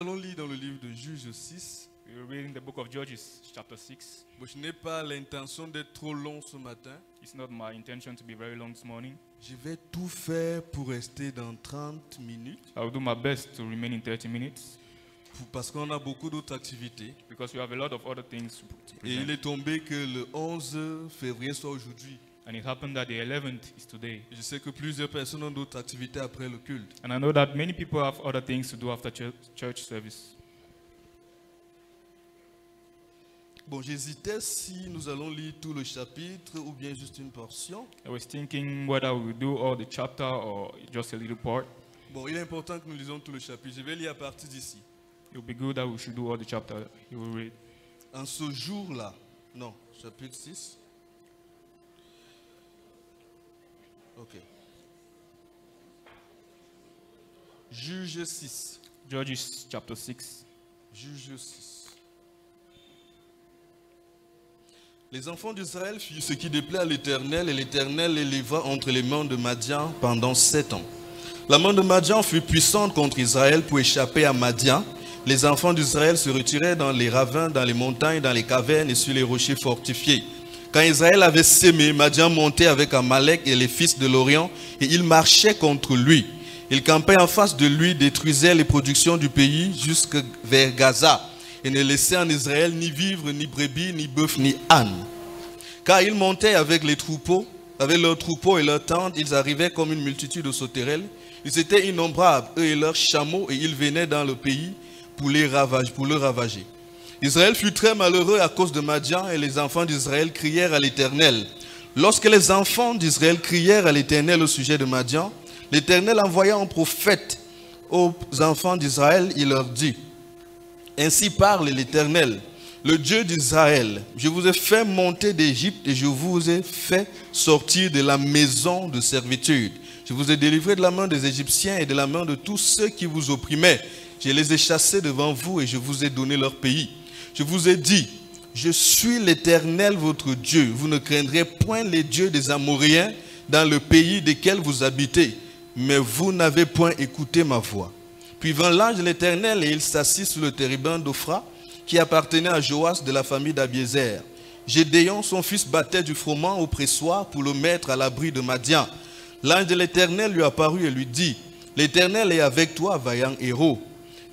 Nous allons lire dans le livre de Juges 6. We're reading the book of Judges, chapter 6. Bon, je n'ai pas l'intention d'être trop long ce matin. It's not my intention to be very long this morning. Je vais tout faire pour rester dans 30 minutes. I will do my best to remain in 30 minutes Parce qu'on a beaucoup d'autres activités. because we have a lot of other things to Et il present. est tombé que le 11 février soit aujourd'hui. And it happened that the 11th is today. Je sais que plusieurs personnes ont d'autres activités après le culte. And I know that many people have other things to do after church service. Bon, j'hésitais si nous allons lire tout le chapitre ou bien juste une portion. I was thinking whether we would do all the chapter or just a little part. Bon, il est important que nous lisons tout le chapitre. Je vais lire à partir d'ici. It would be good that we should do all the chapter you will read. En ce jour-là, non, chapitre 6. Ok. Juge 6. Judges chapter 6. Juge 6. Les enfants d'Israël firent ce qui déplaît à l'Éternel, et l'Éternel les livra entre les mains de Madian pendant 7 ans. La main de Madian fut puissante contre Israël pour échapper à Madian. Les enfants d'Israël se retiraient dans les ravins, dans les montagnes, dans les cavernes et sur les rochers fortifiés. Quand Israël avait sémé, Madian montait avec Amalek et les fils de l'Orient, et il marchait contre lui. Il campait en face de lui, détruisait les productions du pays jusque vers Gaza, et ne laissait en Israël ni vivre, ni brebis, ni bœuf, ni âne. Car ils montaient avec les troupeaux, avec leurs troupeaux et leurs tentes, ils arrivaient comme une multitude de sauterelles. Ils étaient innombrables, eux et leurs chameaux, et ils venaient dans le pays pour le ravager. Israël fut très malheureux à cause de Madian, et les enfants d'Israël crièrent à l'Éternel. Lorsque les enfants d'Israël crièrent à l'Éternel au sujet de Madian, l'Éternel envoya un prophète aux enfants d'Israël. Il leur dit: ainsi parle l'Éternel, le Dieu d'Israël. Je vous ai fait monter d'Égypte et je vous ai fait sortir de la maison de servitude. Je vous ai délivré de la main des Égyptiens et de la main de tous ceux qui vous opprimaient. Je les ai chassés devant vous et je vous ai donné leur pays. Je vous ai dit: je suis l'Éternel votre Dieu. Vous ne craindrez point les dieux des Amoréens dans le pays desquels vous habitez. Mais vous n'avez point écouté ma voix. Puis vint l'ange de l'Éternel et il s'assit sur le térébinthe d'Ophra qui appartenait à Joas de la famille d'Abiézer. Gédéon, son fils, battait du froment au pressoir pour le mettre à l'abri de Madian. L'ange de l'Éternel lui apparut et lui dit: l'Éternel est avec toi, vaillant héros.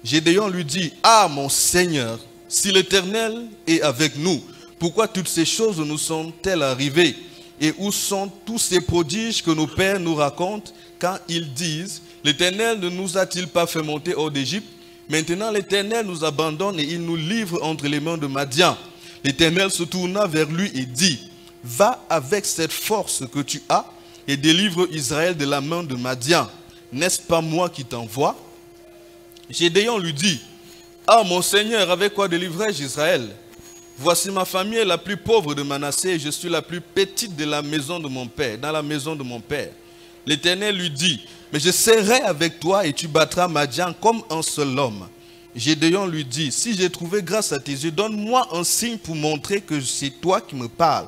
Gédéon lui dit: ah, mon Seigneur, si l'Éternel est avec nous, pourquoi toutes ces choses nous sont-elles arrivées? Et où sont tous ces prodiges que nos pères nous racontent quand ils disent: l'Éternel ne nous a-t-il pas fait monter hors d'Égypte? Maintenant l'Éternel nous abandonne et il nous livre entre les mains de Madian. L'Éternel se tourna vers lui et dit: va avec cette force que tu as et délivre Israël de la main de Madian. N'est-ce pas moi qui t'envoie? Gédéon lui dit: ah, mon Seigneur, avec quoi délivrerai-je Israël? Voici, ma famille est la plus pauvre de Manassé et je suis la plus petite de la maison de mon père, dans la maison de mon père. L'Éternel lui dit: mais je serai avec toi et tu battras Madian comme un seul homme. Gédéon lui dit: si j'ai trouvé grâce à tes yeux, donne-moi un signe pour montrer que c'est toi qui me parles.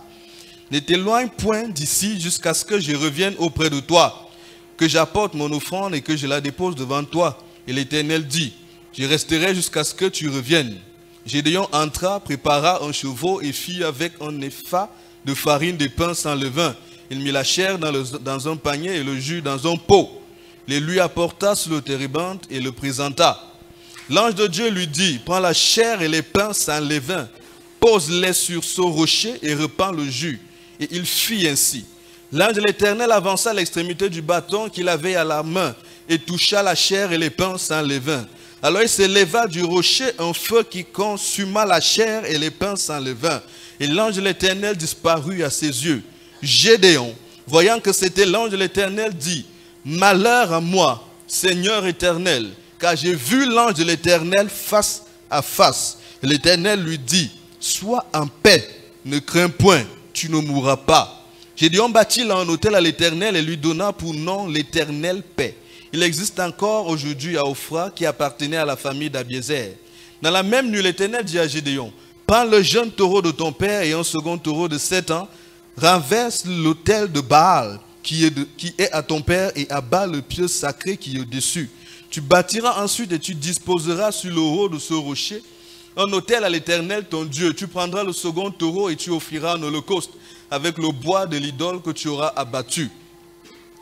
Ne t'éloigne point d'ici jusqu'à ce que je revienne auprès de toi, que j'apporte mon offrande et que je la dépose devant toi. Et l'Éternel dit: je resterai jusqu'à ce que tu reviennes. Gédéon entra, prépara un chevau et fit avec un épha de farine de pain sans levain. Il mit la chair dans un panier et le jus dans un pot. Les lui apporta sur le térébinthe et le présenta. L'ange de Dieu lui dit: prends la chair et les pains sans levain, pose-les sur ce rocher et repends le jus. Et il fit ainsi. L'ange de l'Éternel avança à l'extrémité du bâton qu'il avait à la main et toucha la chair et les pains sans levain. Alors il s'éleva du rocher un feu qui consuma la chair et les pains sans levain. Et l'ange de l'Éternel disparut à ses yeux. Gédéon, voyant que c'était l'ange de l'Éternel, dit: malheur à moi, Seigneur éternel, car j'ai vu l'ange de l'Éternel face à face. Et l'Éternel lui dit: sois en paix, ne crains point, tu ne mourras pas. Gédéon bâtit là un autel à l'Éternel et lui donna pour nom l'Éternel paix. Il existe encore aujourd'hui à Ophra qui appartenait à la famille d'Abiézer. Dans la même nuit, l'Éternel dit à Gédéon: prends le jeune taureau de ton père et un second taureau de 7 ans, renverse l'autel de Baal qui est à ton père et abat le pieu sacré qui est au-dessus. Tu bâtiras ensuite et tu disposeras sur le haut de ce rocher un autel à l'Éternel ton Dieu. Tu prendras le second taureau et tu offriras un holocauste avec le bois de l'idole que tu auras abattu.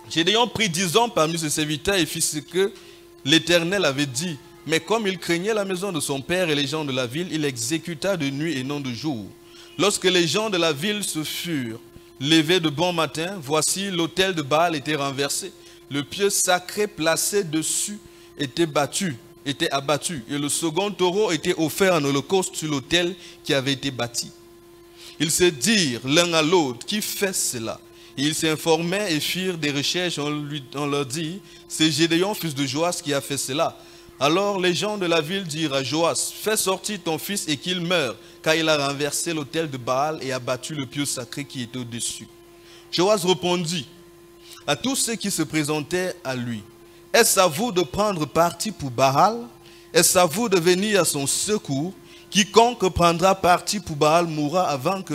Gédéon prit 10 hommes parmi ses serviteurs et fit ce que l'Éternel avait dit. Mais comme il craignait la maison de son père et les gens de la ville, il exécuta de nuit et non de jour. Lorsque les gens de la ville se furent levés de bon matin, voici l'autel de Baal était renversé. Le pieu sacré placé dessus était abattu, et le second taureau était offert en holocauste sur l'autel qui avait été bâti. Ils se dirent l'un à l'autre, qui fait cela? Et ils s'informaient et firent des recherches. On leur dit, c'est Gédéon, fils de Joas, qui a fait cela. Alors les gens de la ville dirent à Joas, fais sortir ton fils et qu'il meure, car il a renversé l'autel de Baal et abattu le pieu sacré qui était au-dessus. Joas répondit à tous ceux qui se présentaient à lui, est-ce à vous de prendre parti pour Baal? Est-ce à vous de venir à son secours? Quiconque prendra parti pour Baal mourra avant que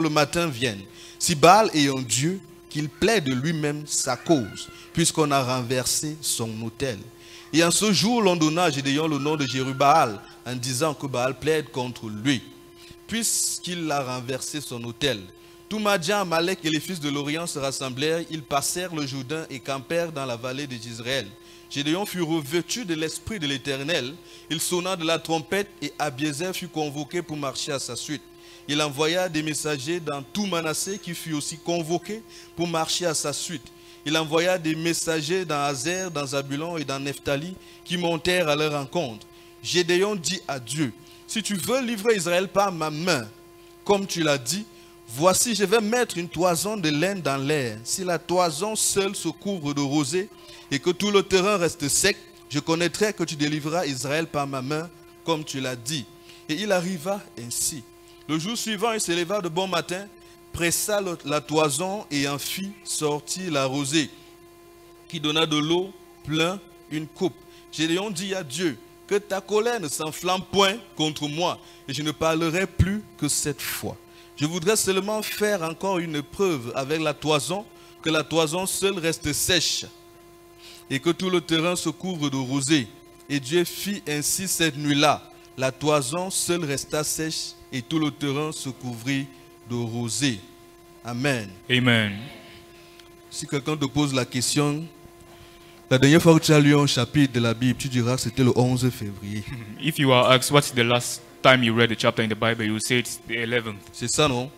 le matin vienne. Si Baal est un Dieu, qu'il plaide de lui-même sa cause, puisqu'on a renversé son autel. Et en ce jour, l'on donna à Gédéon le nom de Jérubaal, en disant que Baal plaide contre lui, puisqu'il a renversé son autel. Tout Madian, Amalek et les fils de l'Orient se rassemblèrent, ils passèrent le Jourdain et campèrent dans la vallée de Jezreel. Gédéon fut revêtu de l'esprit de l'Éternel, il sonna de la trompette et Abiézer fut convoqué pour marcher à sa suite. Il envoya des messagers dans tout Manassé qui fut aussi convoqué pour marcher à sa suite. Il envoya des messagers dans Azer, dans Zabulon et dans Nephtali qui montèrent à leur rencontre. Gédéon dit à Dieu, si tu veux livrer Israël par ma main, comme tu l'as dit, voici je vais mettre une toison de laine dans l'air. Si la toison seule se couvre de rosée et que tout le terrain reste sec, je connaîtrai que tu délivreras Israël par ma main, comme tu l'as dit. Et il arriva ainsi. Le jour suivant, il se leva de bon matin, pressa la toison et en fit sortir la rosée, qui donna de l'eau plein une coupe. Gédéon dit à Dieu, que ta colère ne s'enflamme point contre moi, et je ne parlerai plus que cette fois. Je voudrais seulement faire encore une épreuve avec la toison, que la toison seule reste sèche, et que tout le terrain se couvre de rosée. Et Dieu fit ainsi cette nuit-là. La toison seule resta sèche, et tout le terrain se couvrit de rosée. Amen. Amen. Si quelqu'un te pose la question, la dernière fois que tu as lu un chapitre de la Bible, tu diras que c'était le 11 février. If you are asked what's the last time you read a chapter in the Bible, you say it's the 11th. C'est ça, non?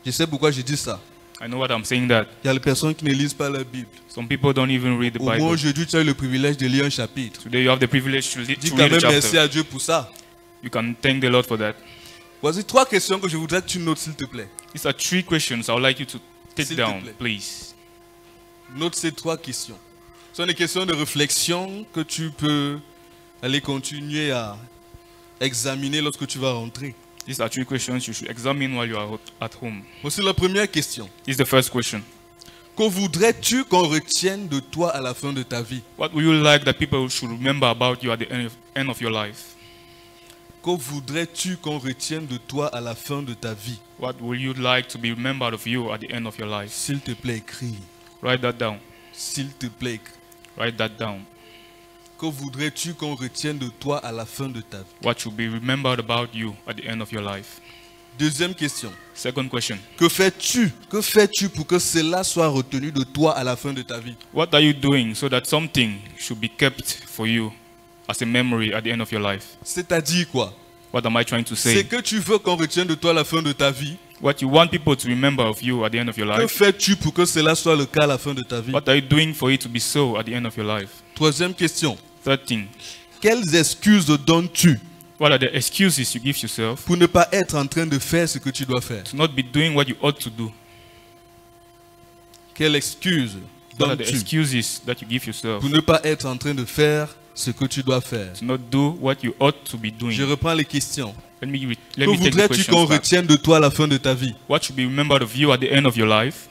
Je sais pourquoi je dis ça. I know what I'm saying that. Il y a les personnes qui ne lisent pas la Bible. Some people don't even read the Au moins Bible. aujourd'hui, tu as eu le privilège de lire un chapitre. Today you have the privilege to Dis read quand a même merci chapter. à Dieu pour ça. You can thank the Lord for that. Voici 3 questions que je voudrais que tu notes, s'il te plaît. These are 3 questions I would like you to take S'il te down, plaît. please. Note ces 3 questions. Ce sont des questions de réflexion que tu peux aller continuer à examiner lorsque tu vas rentrer. These are 3 questions you should examine while you are at home. Voici la première question. This is the first question. Que voudrais-tu qu'on retienne de toi à la fin de ta vie? What would you like that people should remember about you at the end of your life? Que voudrais-tu qu'on retienne de toi à la fin de ta vie? What would you like to be remembered of you at the end of your life? S'il te plaît, écris. Write that down. S'il te plaît, écris. Write that down. Que voudrais-tu qu'on retienne de toi à la fin de ta vie? What should be remembered about you at the end of your life? Deuxième question. Second question. Que fais-tu pour que cela soit retenu de toi à la fin de ta vie? What are you doing so that something should be kept for you as a memory at the end of your life? C'est-à-dire quoi? What am I trying to C'est say? que tu veux qu'on retienne de toi à la fin de ta vie. What you want people to remember of you at the end of your Que life? fais-tu pour que cela soit le cas à la fin de ta vie? What are you doing for it to be so at the end of your life? Troisième question. Third thing. Quelles excuses donnes-tu What are the excuses you give yourself pour ne pas être en train de faire ce que tu dois faire? to not be doing what you ought to do? Quelles excuses What are the donnes-tu excuses that you give yourself pour ne pas être en train de faire ce que tu dois faire? to not do what you ought to be doing? Je reprends les questions. Let me Que take the voudrais-tu qu'on questions back. retienne de toi à la fin de ta vie? What should be remembered of you at the end of your life?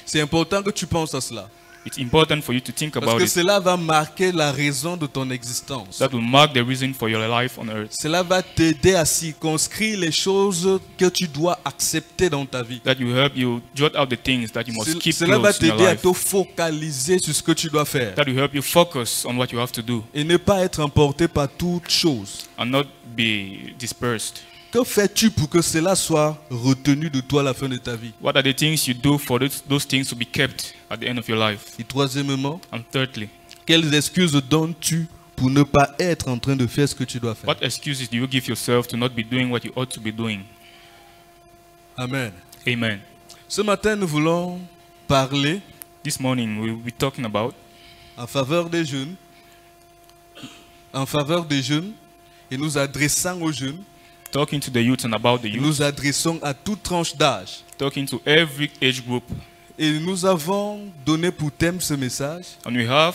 C'est important que tu penses à cela. It's important for you to think Parce about que it. cela va marquer la raison de ton existence. That will mark the reason for your life on earth. Cela va t'aider à circonscrire les choses que tu dois accepter dans ta vie. That will help you jot out the things that you must keep Cela va close in your t'aider à life. te focaliser sur ce que tu dois faire That will help you focus on what you have to do et ne pas être emporté par toutes choses. and not be dispersed. Que fais-tu pour que cela soit retenu de toi à la fin de ta vie? What are the things you do for those things to be kept at the end of your life? Et troisièmement, And thirdly, quelles excuses donnes-tu pour ne pas être en train de faire ce que tu dois faire? what excuses do you give yourself to not be doing what you ought to be doing? Amen. Amen. Ce matin, nous voulons parler This morning we'll be talking about en faveur des jeunes, et nous adressant aux jeunes, talking to the youth and about the youth, nous adressons à toute tranche d'âge. talking to every age group. Et nous avons donné pour thème ce message, And we have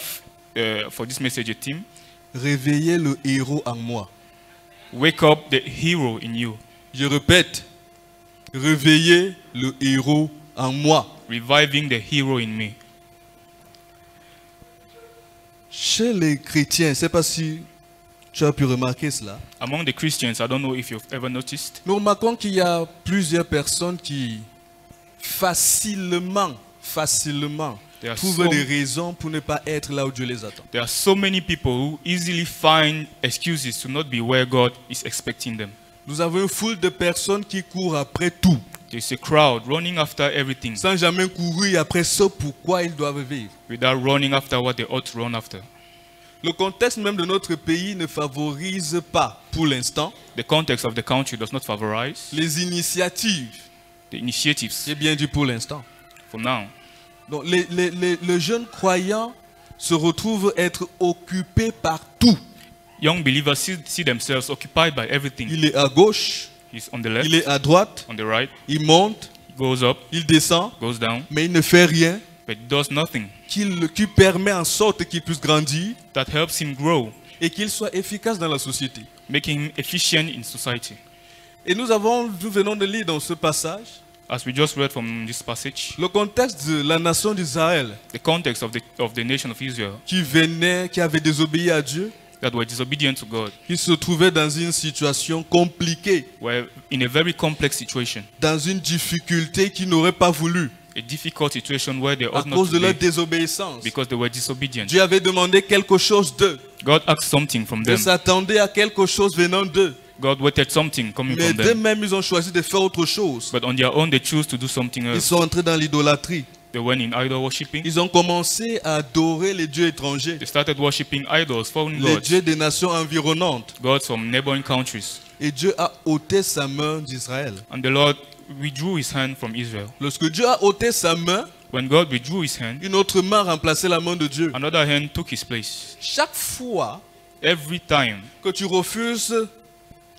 for this message a theme: réveiller le héros en moi. wake up the hero in you. Je répète, réveiller le héros en moi. Reviving the hero in me. Chez les chrétiens, je ne sais pas si tu as pu remarquer cela. Among the Christians, I don't know if you've ever noticed, Nous remarquons qu'il y a plusieurs personnes qui facilement There are trouvent so- des raisons pour ne pas être là où Dieu les attend. there are so many people who easily find excuses to not be where God is expecting them. Nous avons une foule de personnes qui courent après tout, There's a crowd running after everything sans jamais courir après ce pourquoi ils doivent vivre. without running after what they ought to run after. Le contexte même de notre pays ne favorise pas, pour l'instant, The context of the country does not favorize les initiatives. the initiatives C'est bien dit pour l'instant. for now. Donc le jeune croyant se retrouve être occupé par tout. Young believers see themselves occupied by everything. Il est à gauche, He's on the left, il est à droite, on the right, il monte, he goes up, il descend, goes down, mais il ne fait rien but does nothing qui permet en sorte qu'il puisse grandir that helps him grow, et qu'il soit efficace dans la société. making him efficient in society. Et nous venons de lire dans ce passage As we just read from this passage, le contexte de la nation d'Israël the context of the nation of Israel qui avait désobéi à Dieu, that were disobedient to God qui se trouvait dans une situation compliquée, were in a very complex situation, dans une difficulté qu'ils n'auraient pas voulu a difficult situation where they à ought not cause de to leur be désobéissance. because they were disobedient. Dieu avait demandé quelque chose d'eux. God asked something from Ils them. s'attendaient à quelque chose venant d'eux. God wanted something coming Mais from them. d'eux-mêmes, ils ont choisi de faire autre chose. But on their own, they choose to do something Ils else. sont entrés dans l'idolâtrie. They went in idol worshipping. Ils ont commencé à adorer les dieux étrangers, They started worshipping idols, foreign les gods, dieux des nations environnantes. gods from neighboring countries. Et Dieu a ôté sa main d'Israël. And the Lord withdrew his hand from Israel. Lorsque Dieu a ôté sa main, When God withdrew his hand, une autre main a remplacé la main de Dieu. another hand took his place. Chaque fois Every time que tu refuses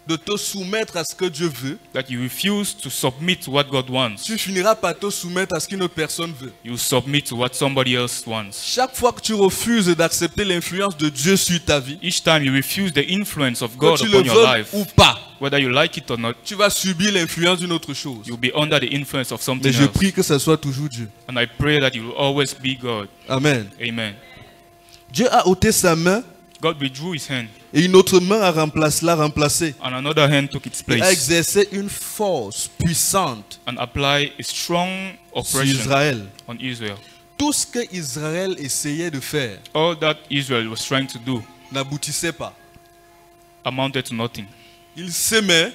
de te soumettre à ce que Dieu veut, that you refuse to submit to what God wants, tu finiras par te soumettre à ce qu'une autre personne veut. you submit to what somebody else wants. Chaque fois que tu refuses d'accepter l'influence de Dieu sur ta vie, Each time you refuse the influence of que God tu le upon your veuilles life, ou pas, whether you like it or not, tu vas subir l'influence d'une autre chose. you'll be under the influence of Mais something je else. prie que ce soit toujours Dieu. And I pray that you will always be God. Amen. Amen. Dieu a ôté sa main God withdrew his hand, et une autre main l'a remplacé. and another hand took its Il a place exercé une force puissante and applied a strong sur oppression Israël. on Israel. Tout ce que Israël essayait de faire All that Israel was trying to do n'aboutissait pas. amounted to nothing. Il s'aimait,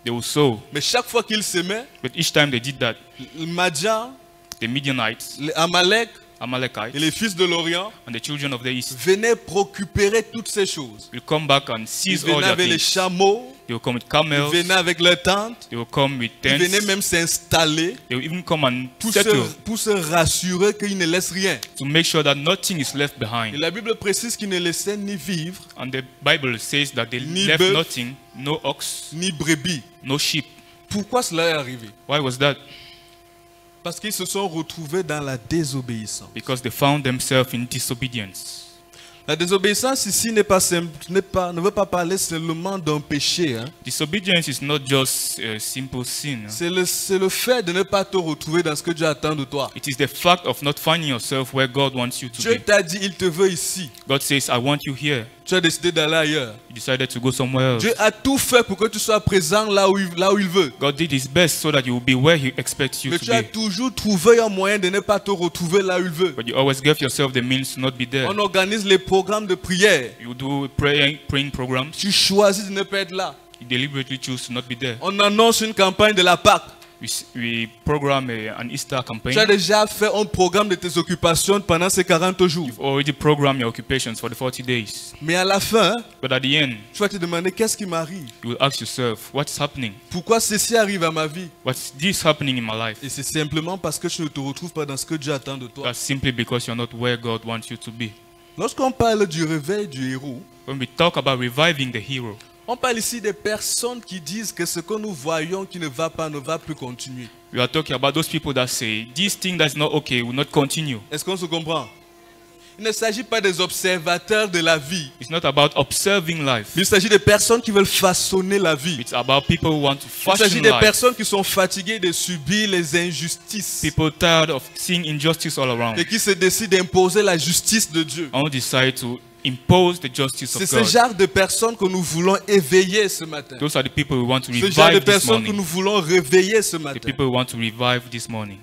They will sow, mais chaque fois qu'il s'aimait, but each time they did that, le Madian, the Midianites, les Amalek et Amalekites, les fils de l'Orient and the children of the east venaient récupérer toutes ces choses. will come back and Ils seize all venaient their avec les things. chameaux, They will come with ils camels, venaient avec leurs tentes, they will come with ils venaient tents, même s'installer they will even come and pour settle se rassurer qu'ils ne laissent rien. to make sure that nothing is left Et behind. la Bible précise qu'ils ne laissaient ni vivre, And the Bible says that they Ni left bœuf. nothing, no ox, ni brebis. no sheep. Pourquoi cela est arrivé? Why was that? Parce qu'ils se sont retrouvés dans la désobéissance. Because they found themselves in disobedience. La désobéissance ici n'est pas simple, ne veut pas parler seulement d'un péché. Hein. Disobedience is not just a simple sin. C'est le fait de ne pas te retrouver dans ce que Dieu attend de toi. It is the fact of not finding yourself where God wants you to Dieu be. t'a dit, il te veut ici. God says, I want you here. Tu as décidé d'aller ailleurs. You decided to go somewhere else. Dieu a tout fait pour que tu sois présent là où il veut. God did his best so that you will be where he expects you Mais to tu as be. toujours trouvé un moyen de ne pas te retrouver là où il veut. But you always give yourself the means to not be there. On organise les programmes de prière. You do praying programs. Tu choisis de ne pas être là. You deliberately choose to not be there. On annonce une campagne de la Pâque. We program an Easter campaign. Tu as déjà fait un programme de tes occupations pendant ces 40 jours. You've already programmed your occupations for the 40 days. Mais à la fin, But at the end, tu vas te demander qu'est-ce qui m'arrive? you will ask yourself, what's happening? Pourquoi ceci arrive à ma vie? What's this happening in my life? Et c'est simplement parce que tu ne te retrouves pas dans ce que Dieu attend de toi. That's simply because you're not where God wants you to be. Lorsqu'on parle du réveil du héros, When we talk about reviving the hero, on parle ici des personnes qui disent que ce que nous voyons qui ne va pas ne va plus continuer. we are talking about those people that say, this thing that's not okay will not continue. Est-ce qu'on se comprend? Il ne s'agit pas des observateurs de la vie. It's not about observing life. Il s'agit des personnes qui veulent façonner la vie. It's about people who want to Il s'agit fashion des life. personnes qui sont fatiguées de subir les injustices People tired of seeing injustice all around et qui se décident d'imposer la justice de Dieu. and decide to impose the justice C'est of ce God. genre de personnes que nous voulons éveiller ce matin. Those are the people we want to Ce genre de revive this personnes que morning. nous voulons réveiller ce The matin. people we want to revive this morning.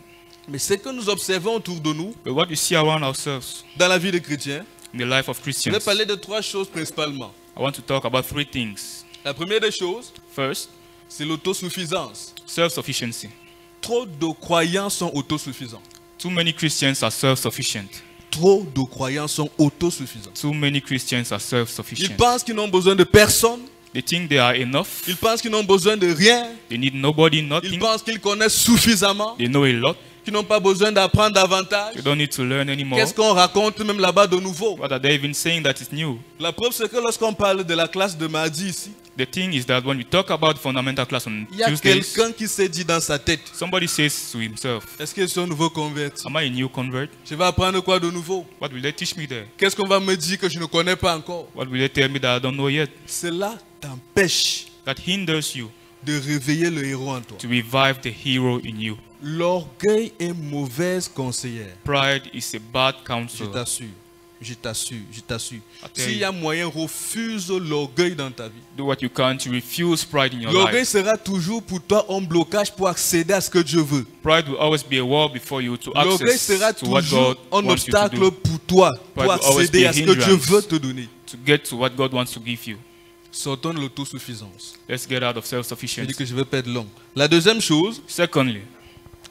Mais ce que nous observons autour de nous, But what we see around ourselves dans la vie des chrétiens, in the life of je Christians, vais parler de trois choses principalement. I want to talk about three things. La première des choses, First, c'est l'autosuffisance. self-sufficiency. Trop de croyants sont autosuffisants. Too many Christians are self-sufficient. Trop de croyants sont autosuffisants. Too many Christians are Ils self-sufficient. pensent qu'ils n'ont besoin de personne. They think they are enough. Ils pensent qu'ils n'ont besoin de rien. They need nobody, Ils nothing. pensent qu'ils connaissent suffisamment. They know a lot. Qu'ils n'ont pas besoin d'apprendre davantage. They don't need to learn anymore. Qu'est-ce qu'on raconte même là-bas de nouveau? What are they even saying that is new? La preuve, c'est que lorsqu'on parle de la classe de mardi ici, The thing is that when we talk about fundamental class on il y a Tuesdays, quelqu'un qui s'est dit dans sa tête, somebody says to himself, est-ce que je suis un nouveau converti? am I a new convert? Je vais apprendre quoi de nouveau? What will they teach me there? Qu'est-ce qu'on va me dire que je ne connais pas encore? What will they tell me that I don't know yet? Cela t'empêche That hinders you de réveiller le héros en toi. to revive the hero in you. L'orgueil est mauvaise conseillère. Pride is a bad Je counselor. t'assure. Je t'assure, je t'assure. tell S'il you. y a moyen, refuse l'orgueil dans ta vie. Do what you can to refuse pride in your L'orgueil life. sera toujours pour toi un blocage pour accéder à ce que Dieu veut. Pride will always be a wall before you to L'orgueil access sera to what toujours God un wants you to obstacle do, pour toi, pour will always accéder be a à ce que Dieu hindrance. veut te donner. to get to what God wants to give you. Sortons de l'autosuffisance. Let's get out of Je dis self-sufficiency. que je vais pas être long. La deuxième chose, Secondly,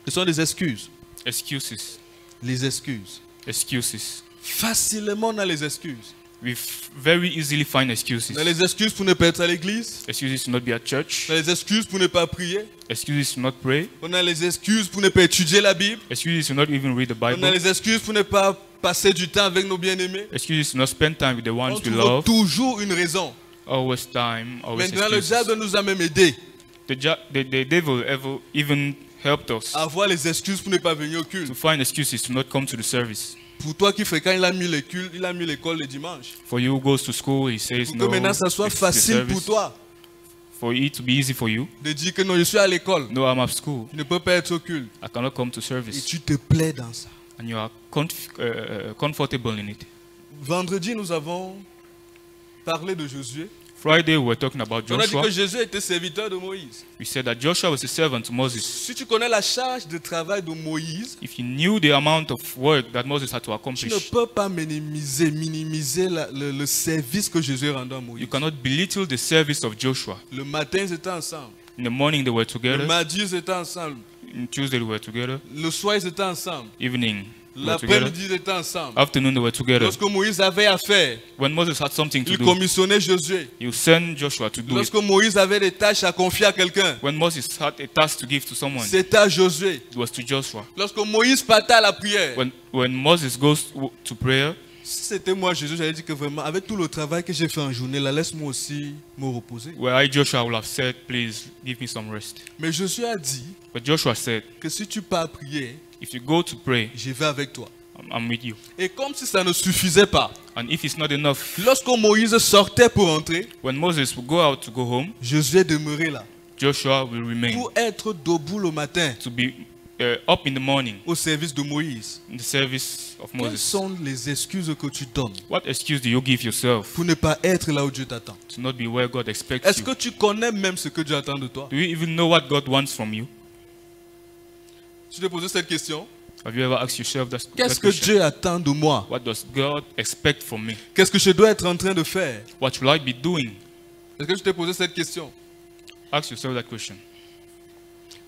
ce sont des excuses. excuses. Les excuses. Excuses. Facilement, on a les excuses. We very easily find excuses. On a les excuses pour ne pas être à l'église. Excuses to not be at church. On a les excuses pour ne pas prier. Excuses to not pray. On a les excuses pour ne pas étudier la Bible. Excuses to not even read the On a Bible. les excuses pour ne pas passer du temps avec nos bien-aimés. Excuses to not spend time with the On ones we trouve love. toujours une raison. Always time, always Maintenant, le excuses. diable nous a même aidés The devil even helped us à avoir les excuses pour ne pas venir au to culte. find excuses to not come to the service. Pour toi qui fréquente, il a mis les cultes, il a mis l'école le dimanche. For you who goes to school, he says Pour no. que maintenant ça soit it's the facile pour service. toi For it to be easy for you. de dire que non, je suis à l'école. No, I'm at school. Je ne peux pas être au culte. I cannot come to Et service. tu te plais dans ça. And you are comfortable in it. Vendredi, nous avons parlé de Josué. Friday, we were talking about On a dit Joshua. que Jésus était serviteur de Moïse. We said that Joshua was a servant to Moses. Si tu connais la charge de travail de Moïse, If you knew the amount of work that Moses had to tu ne accomplish, peux pas minimiser le service que Jésus rendait à Moïse. you cannot belittle the service of Joshua. Le matin, ils étaient ensemble. In the morning, they were Le together. mardi, ils étaient ensemble. In Tuesday, they were together. Le soir, ils étaient ensemble. Evening, they were together. L'après-midi, ils étaient ensemble. Afternoon, they were together. Lorsque Moïse avait affaire, When Moses had something to il do, commissionnait Josué. he would send Joshua to do it. Lorsque Moïse avait des tâches à confier à quelqu'un, When Moses had a task to give to someone, c'était à Josué. it was to Joshua. Lorsque Moïse partait à la prière, When Moses goes to prayer, si c'était moi, Jésus, j'allais dire que vraiment, avec tout le travail que j'ai fait en journée, là, laisse-moi aussi me reposer. where I, Joshua, would have said, please give me some rest. Mais Josué a dit But Joshua said, que si tu pars prier, if you go to pray, je vais avec toi. I'm with you. Et comme si ça ne suffisait pas, And if it's not enough, lorsque Moïse sortait pour entrer, when Moses will go out to go home, Josué demeurait là Joshua will remain pour être debout le matin to be up in the morning au service de Moïse. in the service of Quelles Moses. sont les excuses que tu donnes What excuse do you give yourself pour ne pas être là où Dieu t'attend? to not be where God expects Est-ce you? que tu connais même ce que Dieu attend de toi? Do you even know what God wants from you? Tu t'es posé cette question? Have you ever asked yourself that Qu'est-ce que question? Dieu attend de moi? What does God expect from me? Qu'est-ce que je dois être en train de faire? What should I be doing? Est-ce que tu t'es posé cette question? Ask yourself that question.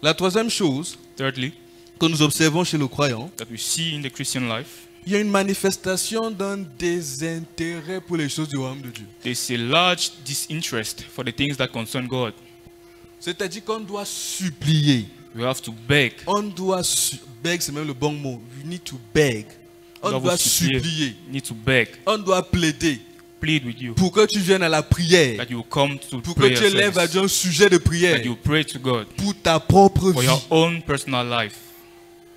La troisième chose Thirdly, que nous observons chez le croyant, that we see in the Christian life, il y a une manifestation d'un désintérêt pour les choses du royaume de Dieu. there's a large disinterest for the things that concern God. C'est-à-dire qu'on doit supplier. We have to beg. On doit beg, c'est même le bon mot. You need to beg. On doit supplier. Need to beg, On doit plaider plead with you pour que tu viennes à la prière. that you come to Pour que prayer tu élèves à service, Dieu un sujet de prière. that you pray to God Pour ta propre for vie. your own personal life.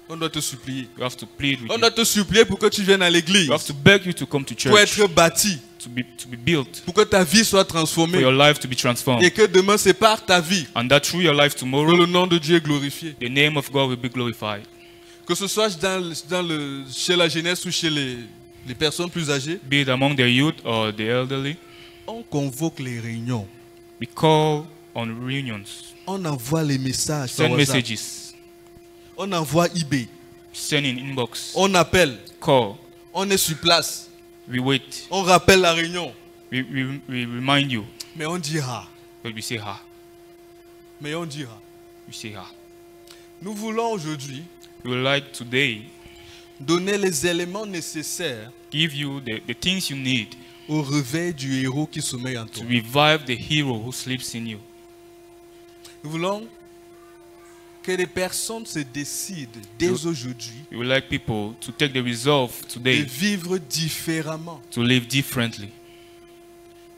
On doit te supplier. You have to plead with On you. doit te supplier pour que tu viennes à l'église. You have to beg you to come to Pour church, être bâti. to be built, Pour que ta vie soit for transformée. your life to be transformed, Et que demain, c'est par ta vie and that through your life que tomorrow, le nom de Dieu est glorifié. the name of God will be glorified. Que ce soit chez la jeunesse ou chez les personnes plus âgées, Be it among the youth or the elderly, on convoque les réunions. we call on reunions, On envoie les messages par send WhatsApp. messages, On envoie eBay. send in inbox, On appelle. call, On est sur place. we wait, On rappelle la réunion. we remind you, Mais on dira. but we say ha, Mais on dira. we say ha. Nous voulons aujourd'hui We would like today donner les éléments nécessaires give you the things you need au réveil du héros qui sommeille en to toi. revive the hero who sleeps in you. Nous voulons que les personnes se décident dès aujourd'hui We would like people to take the resolve de today vivre différemment, to live differently,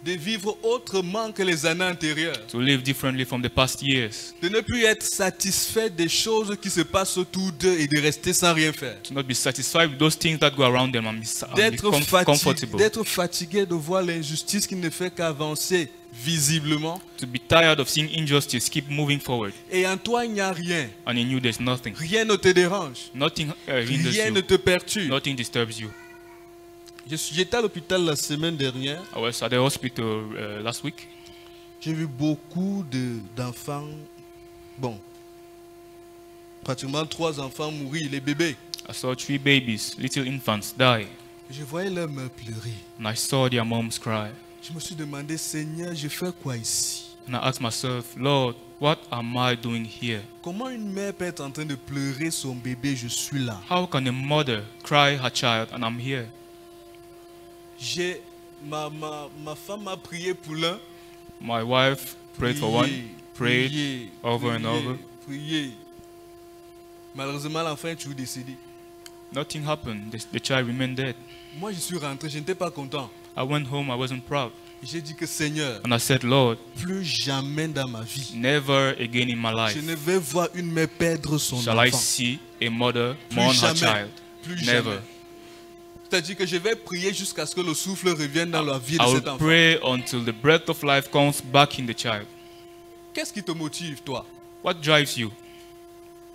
de vivre autrement que les années antérieures, to live differently from the past years, de ne plus être satisfait des choses qui se passent autour d'eux et de rester sans rien faire, to not be satisfied with those things that go around them and be comfortable, d'être fatigué de voir l'injustice qui ne fait qu'avancer visiblement, to be tired of seeing injustice, keep moving forward, et en toi il n'y a rien, and in you there's nothing. rien ne te dérange, Nothing hinders rien ne you, te perturbe. nothing disturbs you. J'étais à l'hôpital la semaine dernière, I was at the hospital last week. j'ai vu beaucoup d'enfants, bon, pratiquement 3 enfants mourir, les bébés. I saw 3 babies, little infants, die, Je voyais leurs mères pleurer. and I saw their moms cry. Je me suis demandé, Seigneur, je fais quoi ici? And I asked myself, Lord, what am I doing here? Comment une mère peut être en train de pleurer son bébé, je suis là? How can a mother cry her child and I'm here? Ma femme m'a prié pour l'un. My wife prayed for one, prayed prié, over and prié, over. prié. Malheureusement, l'enfant est toujours décédé. Nothing happened. The child remained dead. Moi, je suis rentré, je n'étais pas content. I went home, I wasn't proud. J'ai dit que Seigneur, And I said, Lord, plus jamais dans ma vie, never again in my life je ne vais voir une mère perdre son shall I enfant. see a mother Plus mourn her jamais. child. Plus Never. jamais. C'est-à-dire que je vais prier jusqu'à ce que le souffle revienne dans la vie de I cet will enfant. pray until the breath of life comes back in the child. Qu'est-ce qui te motive, toi? What drives you?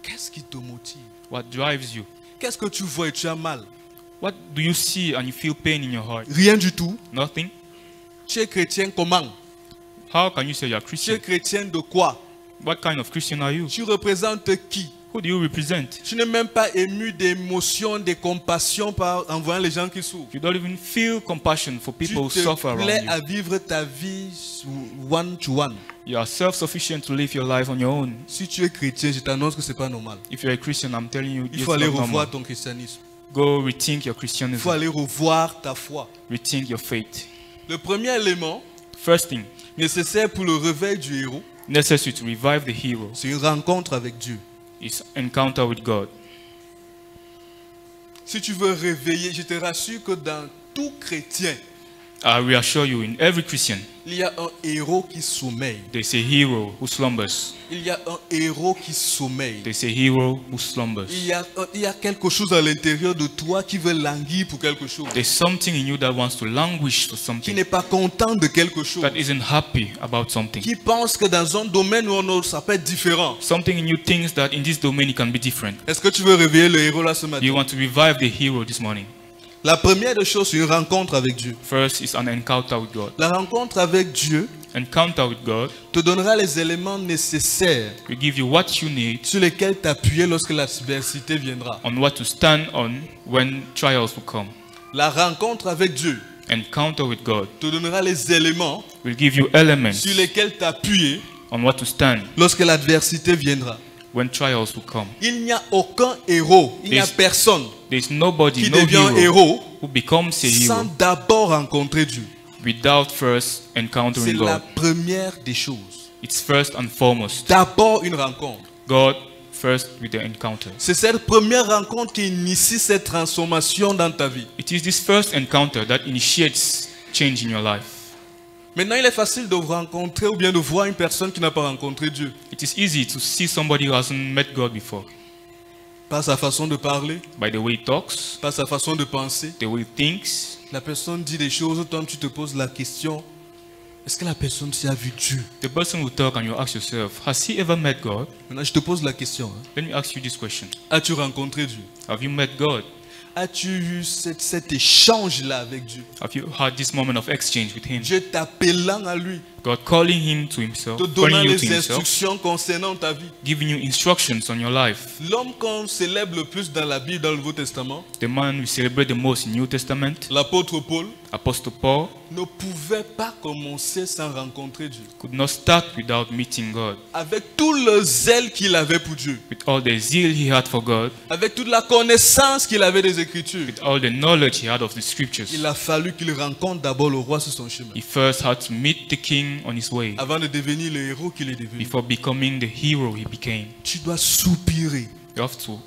Qu'est-ce qui te motive? What drives you? Qu'est-ce que tu vois et tu as mal? What do you see and you feel pain in your heart? Rien du tout. Nothing? Tu es chrétien comment? How can you say you're Tu es Christian? chrétien de quoi? What kind of Christian are you? Tu représentes qui? Who do you represent? Tu n'es même pas ému d'émotion, de compassion en voyant les gens qui souffrent. You don't even feel compassion for Tu people who suffer te around plais you. à vivre ta vie one-to-one. You are self-sufficient to live your life on your own. Si tu es chrétien, je t'annonce que ce n'est pas normal. If you're a Christian, I'm telling you, Il it's faut aller not revoir normal. ton christianisme. Go rethink your Il faut Christianism. aller revoir ta foi. Rethink your faith. Le premier élément First thing, nécessaire pour le réveil du héros, necessary to revive the hero c'est une rencontre avec Dieu. is encounter with God. Si tu veux réveiller, je te rassure que dans tout chrétien, I reassure you, in every Christian, il y a un héros qui sommeille. there's a hero who slumbers. Il y a un héros qui sommeille. There's a hero who slumbers. Il y a quelque chose à l'intérieur de toi qui veut languir pour quelque chose. There's something in you that wants to languish for Qui something, n'est pas content de quelque chose. that isn't happy about something. Qui pense que dans un domaine ou un autre, ça peut être différent. Something in you thinks that in this domain it can be different. Est-ce que tu veux réveiller le héros là ce matin? You want to revive the hero this morning. La première des choses, c'est une rencontre avec Dieu. First is an encounter with God. La rencontre avec Dieu Encounter with God te donnera les éléments nécessaires will give you what you need sur lesquels t'appuyer lorsque l'adversité viendra. on what to stand on when trials will come. La rencontre avec Dieu Encounter with God te donnera les éléments will give you elements sur lesquels t'appuyer on what to stand lorsque l'adversité viendra. when trials will come. Il n'y a aucun héros, il n'y a Yes. personne There is nobody, qui no devient hero héros who becomes a sans hero d'abord rencontrer Dieu. without first C'est encountering la God. première des choses. It's first and foremost. D'abord une rencontre. God first with the encounter. C'est cette première rencontre qui initie cette transformation dans ta vie. It is this first encounter that initiates change in your life. Maintenant, il est facile de rencontrer ou bien de voir une personne qui n'a pas rencontré Dieu. It is easy to see somebody who hasn't met God before Par sa façon de parler, by the way he talks, par sa façon de penser. the way he thinks. La personne dit des choses, toi tu te poses la question, est-ce que la personne s'y a vu Dieu? The person will talk and you ask yourself, has he ever met God? Maintenant, je te pose la question. Hein. Let me ask you this question. As-tu rencontré Dieu? Have you met God? As-tu eu cet échange-là avec Dieu? Have you had this moment of exchange with him? Dieu t'appelant à lui, God calling him to himself, te donnant calling you to les himself, instructions concernant ta vie. giving you instructions on your life. L'homme qu'on célèbre le plus dans la Bible, dans le Nouveau Testament, The man we celebrate the most in New Testament, l'apôtre Paul, Apostle Paul, ne pouvait pas commencer sans rencontrer Dieu. could not start without meeting God. Avec tout le zèle qu'il avait pour Dieu, With all the zeal he had for God, avec toute la connaissance qu'il avait des Écritures, with all the knowledge he had of the scriptures, il a fallu qu'il rencontre d'abord le roi sur son chemin, he first had to meet the king on his way avant de devenir le héros qu'il est devenu. before becoming the hero he became. Tu dois soupirer You have to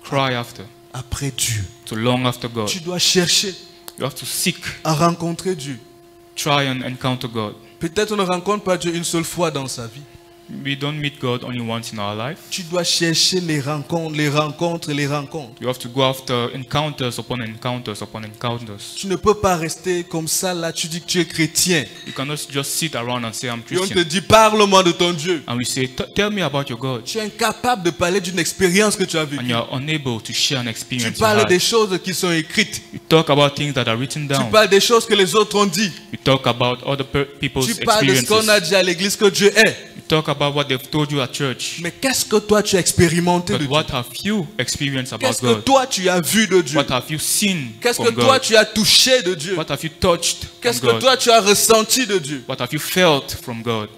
cry after, après Dieu. to long after God. Tu dois chercher You have to seek, à rencontrer Dieu. try and encounter God. Peut-être on ne rencontre pas Dieu une seule fois dans sa vie. We don't meet God only once in our life. Tu dois chercher les rencontres, les rencontres, les rencontres. You have to go after encounters upon encounters upon encounters. Tu ne peux pas rester comme ça là, tu dis que tu es chrétien. You cannot just sit around and say, I'm Et on te Christian. dit, parle-moi de ton Dieu. And we say, Tell me about your God. Tu es incapable de parler d'une expérience que tu as And vécue. you are unable to share an Tu experience you parles had. des choses qui sont écrites. You talk about things that are written Tu down. parles des choses que les autres ont dit. You talk about other people's Tu parles de ce qu'on a experiences. dit à l'église que Dieu est. You talk about what they've told you at church. Mais qu'est-ce que toi tu as expérimenté de But Dieu? what have you experienced about Qu'est-ce que God? toi tu as vu de Dieu? What have you seen Qu'est-ce que from toi God? tu as touché de Dieu? What have you touched Qu'est-ce from que God? toi tu as ressenti de Dieu? What have you felt from God?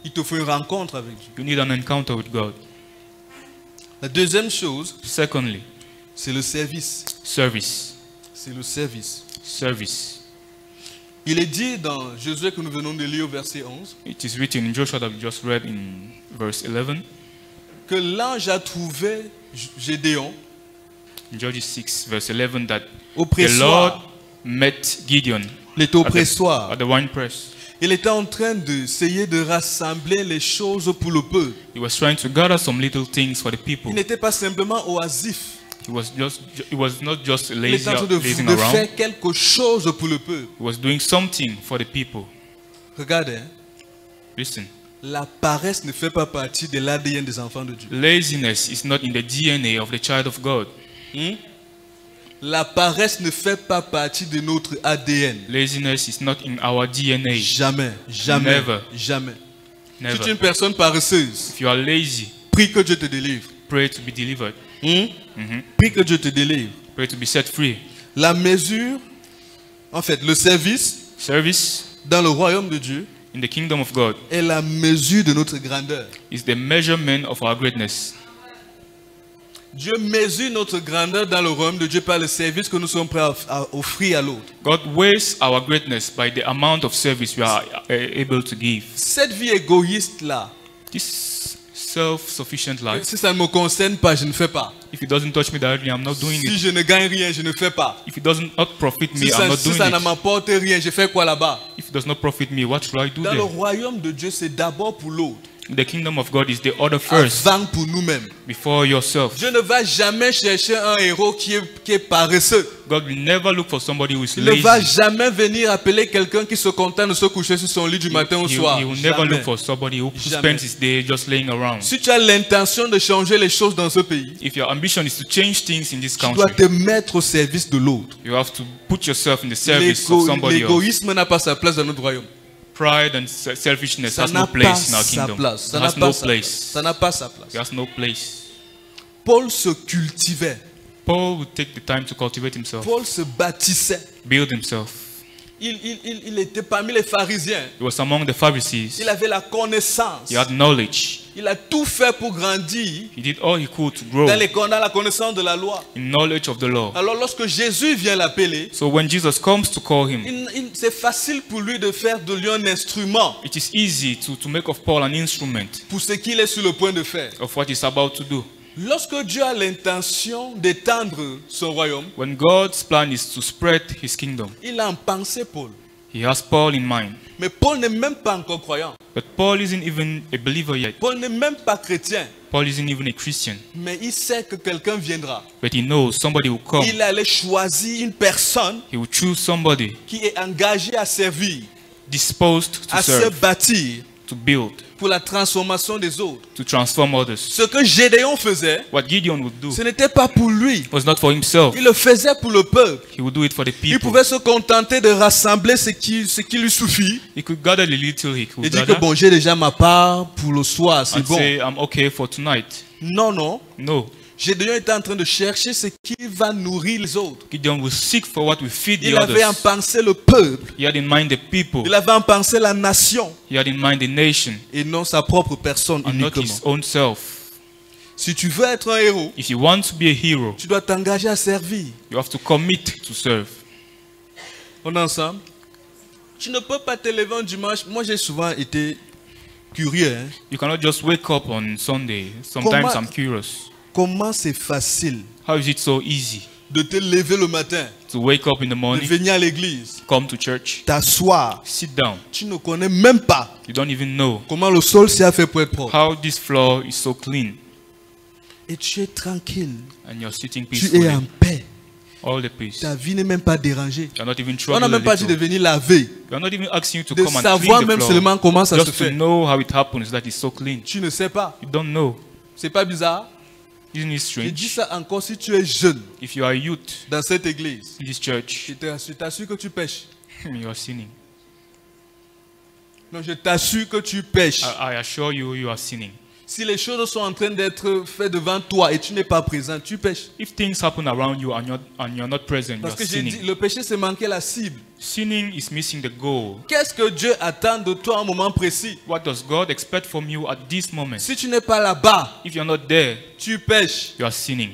Il te faut une rencontre avec Dieu. You need an encounter with God. La deuxième chose, Secondly, c'est le service. service. C'est le service. Service. Il est dit dans Josué que nous venons de lire au verset 11 It is written in Joshua that we just read in verse 11, que l'ange a trouvé Gédéon in Judges 6, verse 11, that au the Lord pressoir. met Gideon Il était au at pressoir. the winepress. Il était en train d'essayer de rassembler les choses pour le peuple. He was trying to gather some little things for the people. Il n'était pas simplement oisif. He was not just Il lazy, était en train lazing de around. faire quelque chose pour le peuple. He was doing something for the people. Regardez, hein, Listen, la paresse ne fait pas partie de l'ADN des enfants de Dieu. laziness is not in the DNA of the child of God. La paresse ne fait pas partie de notre ADN. Laziness is not in our DNA. Jamais, jamais, Never. jamais. Si tu es Never. une personne paresseuse, If you are lazy, prie que Dieu te délivre. pray to be delivered. Prie que Dieu te délivre. Pray to be set free. La mesure, en fait, le service Service dans le royaume de Dieu in the kingdom of God est la mesure de notre grandeur. is the measurement of our greatness. Dieu mesure notre grandeur dans le royaume de Dieu par le service que nous sommes prêts à offrir à l'autre. God weighs our greatness by the amount of service we are able to give. Cette vie égoïste-là, This self-sufficient life. Si ça ne me concerne pas, je ne fais pas. If it doesn't touch me directly, I'm not doing Si it. je ne gagne rien, je ne fais pas. If it doesn't not profit me, Si I'm not si doing ça ne it. m'apporte rien, je fais quoi là-bas? If it does not profit me, what should I do Dans le there? royaume de Dieu, c'est d'abord pour l'autre, The kingdom of God is the order first, avant pour nous-mêmes. before yourself. Dieu ne va jamais chercher un héros qui est paresseux. God will never look for somebody who is Il ne va lazy. jamais venir appeler quelqu'un qui se contente de se coucher sur son lit du matin au soir. He will never Jamais. look for somebody who Jamais. spends his day just laying around. Si tu as l'intention de changer les choses dans ce pays, If your ambition is to change things in this tu dois country, te mettre au service de l'autre. you have to put yourself in the service of somebody else. L'égoïsme n'a pas sa place dans notre royaume. Pride and selfishness Ça has n'a no pas place in our sa kingdom. place. It Ça n'a has pas no sa place. place. Ça n'a pas sa place. It has no place. Paul se cultivait. Paul would take the time to cultivate himself, Paul se bâtissait. build himself. Il était parmi les pharisiens. He was among the Pharisees. Il avait la connaissance. He had knowledge. Il a tout fait pour grandir He did all he could to grow dans la connaissance de la loi. in knowledge of the law. Alors lorsque Jésus vient l'appeler, So when Jesus comes to call him, c'est facile pour lui de faire de lui un instrument it is easy to make of Paul an instrument pour ce qu'il est sur le point de faire. of what he's about to do. Lorsque Dieu a l'intention d'étendre son royaume, When God's plan is to spread his kingdom, il a en pensé Paul. he has Paul in mind. Mais Paul n'est même pas encore croyant. But Paul isn't even a believer yet. Paul n'est même pas chrétien. Paul isn't even a Christian. Mais il sait que quelqu'un viendra. But he knows somebody will come. Il allait choisir une personne He will choose somebody qui est engagée à servir, disposed to à se serve, bâtir to build, pour la transformation des autres. to transform others. Ce que Gédéon faisait, What Gideon would do ce n'était pas pour lui. was not for himself. Il le faisait pour le peuple. He would do it for the Il people. pouvait se contenter de rassembler ce qui lui suffit He could gather the little he could et dire que gather bon, j'ai déjà ma part pour le soir, c'est and bon. say, I'm okay for tonight. Non, non. No. Gédéon était en train de chercher ce qui va nourrir les autres. Gideon will seek for what will feed the Il avait en others. pensée le peuple. He had in mind the people. Il avait en pensée la nation He had in mind the nation et non sa propre personne and not uniquement. his own self. Si tu veux être un héros, If you want to be a hero, tu dois t'engager à servir. you have to commit to serve. On est ensemble. Tu ne peux pas te lever un dimanche. Moi, j'ai souvent été curieux. Hein. You cannot just wake up on Sunday. Sometimes Comment- I'm curious. Comment c'est facile How is it so easy de te lever le matin, to wake up in the de morning, venir à l'église, come to church, t'asseoir. sit down? Tu ne connais même pas You don't even know comment le sol s'est fait pour être propre. how this floor is so clean, Et tu es tranquille. and you're sitting Tu es peacefully, en paix. all the peace. Ta vie n'est même pas dérangée. You're not even On troubled n'a a même pas dit de little. venir laver. You're not even asking you to De come and savoir clean the même floor, seulement comment ça se just to fait. know how it happens that it's so clean. Tu ne sais pas. You don't know. C'est pas bizarre. Isn't it Je dis strange? ça encore si tu es jeune If you are a youth dans cette église. in this church, Je t'assure que tu pêches. you are sinning. Non, je t'assure que tu pêches. I assure you, you are sinning. Si les choses sont en train d'être faites devant toi et tu n'es pas présent, tu pêches. If things happen around you and you're not present, you Parce are que j'ai dit, sinning. le péché, c'est manquer la cible. Sinning is missing the goal. Qu'est-ce que Dieu attend de toi à un moment précis? What does God expect from you at this moment? Si tu n'es pas là-bas, If you're not there, tu pêches. you are sinning.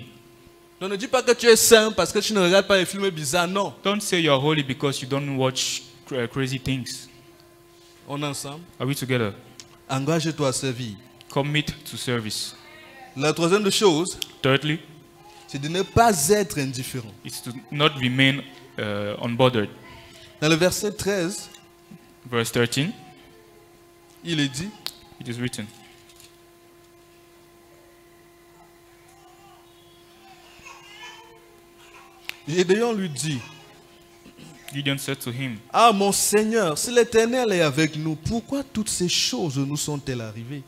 Donc ne dis pas que tu es saint parce que tu ne regardes pas les films bizarres. Non. Don't say you're holy because you don't watch crazy things. On est ensemble. Are we together? Engage-toi à servir. Commit to service. La troisième chose, Thirdly, c'est de ne pas être indifférent. is to not remain unbothered. Dans le verset 13, Verse 13, il est dit, it is written, Gédéon lui dit, Gideon said to him, ah mon Seigneur, si l'Éternel est avec nous, pourquoi toutes ces choses nous sont-elles arrivées?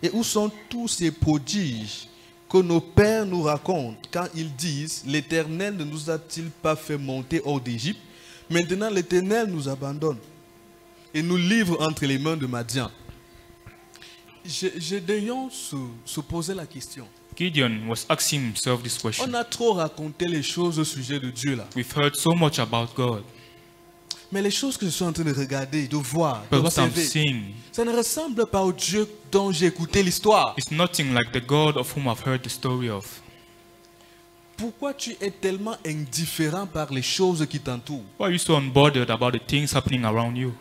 Et où sont tous ces prodiges que nos pères nous racontent quand ils disent, l'Éternel ne nous a-t-il pas fait monter hors d'Égypte? Maintenant l'Éternel nous abandonne et nous livre entre les mains de Madian. Gédéon se posait la question. Gideon was asking himself this question. On a trop raconté les choses au sujet de Dieu là. We've heard so much about God, Mais les choses que je suis en train de regarder, de voir, but what I'm d'observer, seeing ça ne ressemble pas au Dieu dont j'ai écouté l'histoire. is nothing like the God of whom I've heard the story of. Pourquoi tu es tellement indifférent par les choses qui t'entourent? Why are you so unbothered about the things happening around you?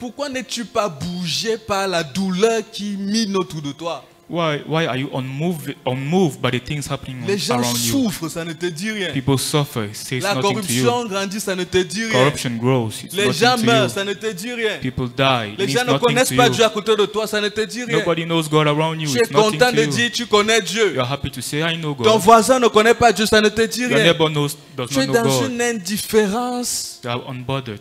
Pourquoi n'es-tu pas bougé par la douleur qui mine autour de toi? Why are you unmoved by the things happening Les gens around you? souffrent, ça ne te dit rien. People suffer. It says La nothing to you. corruption grandit, ça ne te dit rien. Corruption grows. It's Les gens nothing meurent, to ça ne te dit rien. you. People die. It Les means gens ne nothing connaissent to pas you. Dieu à côté de toi, ça ne te dit rien. Nobody knows God around you. Tu es It's nothing content to de you. dire tu connais Dieu. You're happy to say, I know Ton God. voisin ne connaît pas Dieu, ça ne te dit Your rien. neighbor does Tu not es know dans God. une indifférence. They are unbothered.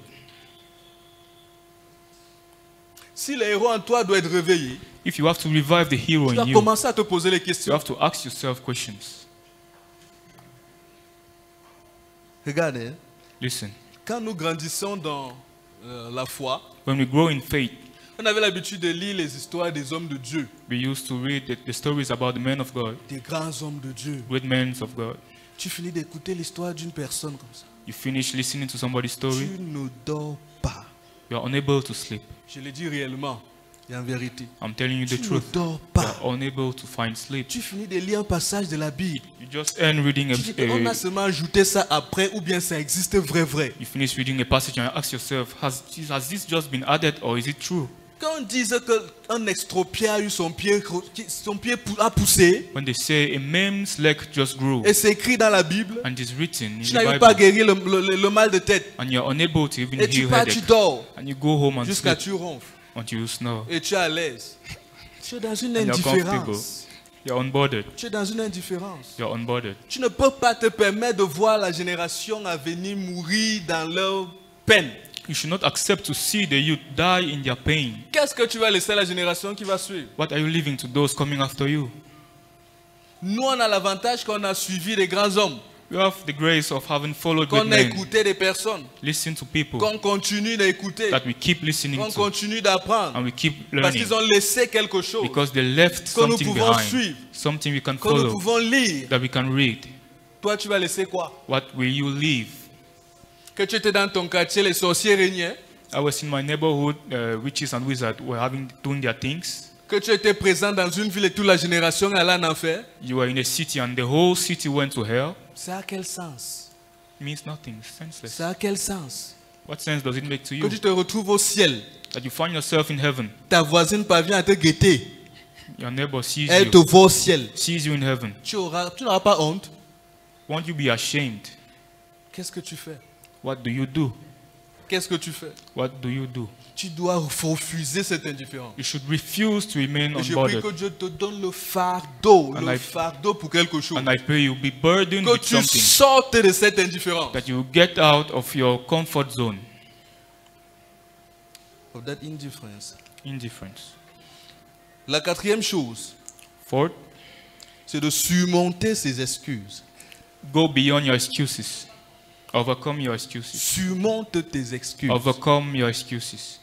Si le héros en toi doit être réveillé, If you have to revive the hero tu dois in you, commencer à te poser les you questions. have to ask yourself questions. Regardez, hein, Listen, quand nous grandissons dans la foi, when we grow in faith, on avait l'habitude de lire les histoires des hommes de Dieu, we used to read the stories about the men of God, des grands hommes de Dieu. great men of God. Tu finis d'écouter l'histoire d'une personne comme ça. You finish listening to somebody's story, Tu ne dors pas. you are unable to sleep. Je le dis réellement et en vérité. I'm telling you the Tu ne truth. dors You pas. are unable to find sleep. Tu finis de lire un passage de la Bible. You just end reading Tu dis qu'on a seulement ajouté ça après ou bien ça existe vrai. you finish reading a passage and you ask yourself, has this just been added or is it true? Quand on disait qu'un extropié a eu son pied a poussé When they say a man's leg just grew et c'est écrit dans la Bible, and is written in tu the n'arrives pas à Bible guérir le mal de tête. and you're unable to even Et tu heal pars, tu headache dors and you go home and jusqu'à sleep tu ronfles until you snore. et tu es à l'aise. Tu es dans une And you're comfortable. indifférence. You're unbothered. Tu es dans une indifférence. You're unbothered. Tu ne peux pas te permettre de voir la génération à venir mourir dans leur peine. You should not accept to see the youth die in their pain. Qu'est-ce que tu vas laisser à la génération qui va suivre? What are you leaving to those coming after you? Nous, on a l'avantage qu'on a suivi des grands hommes, You have the grace of having followed great qu'on a men. écouté des personnes, Listen to people qu'on continue d'écouter, that we keep listening qu'on to continue d'apprendre, and we keep parce learning qu'ils ont laissé quelque chose because they left que nous something pouvons behind, suivre, something we can que nous follow, pouvons lire. that we can read. Toi, tu vas laisser quoi? What will you leave? Que tu étais dans ton quartier, les sorciers régnaient, I was in my neighborhood, witches and wizards were doing their things. que tu étais présent dans une ville et toute la génération allait en enfer. You were in a city and the whole city went to hell. Ça a quel sens? It means nothing, it's senseless. Ça a quel sens? What sense does it make to Que you tu te retrouves au ciel, that you find yourself in heaven? ta voisine parvient à te guetter, Your neighbor sees elle te you, voit au ciel. sees you in heaven. Tu n'auras pas honte. Won't you be ashamed? Qu'est-ce que tu fais? What do you do? Qu'est-ce que tu fais? What do you do? Tu dois refuser cette indifférence. You should refuse to remain Et je prie unbothered. que Dieu te donne le fardeau, And le I- fardeau pour quelque chose. And I pray you'll be burdened Que with tu something, sortes de cette indifférence. that you get out of your comfort zone. Of that indifference. Indifference. La quatrième chose, Fourth, c'est de surmonter ses excuses. go beyond your excuses. Overcome your excuses. Surmonte tes excuses. Overcome your excuses.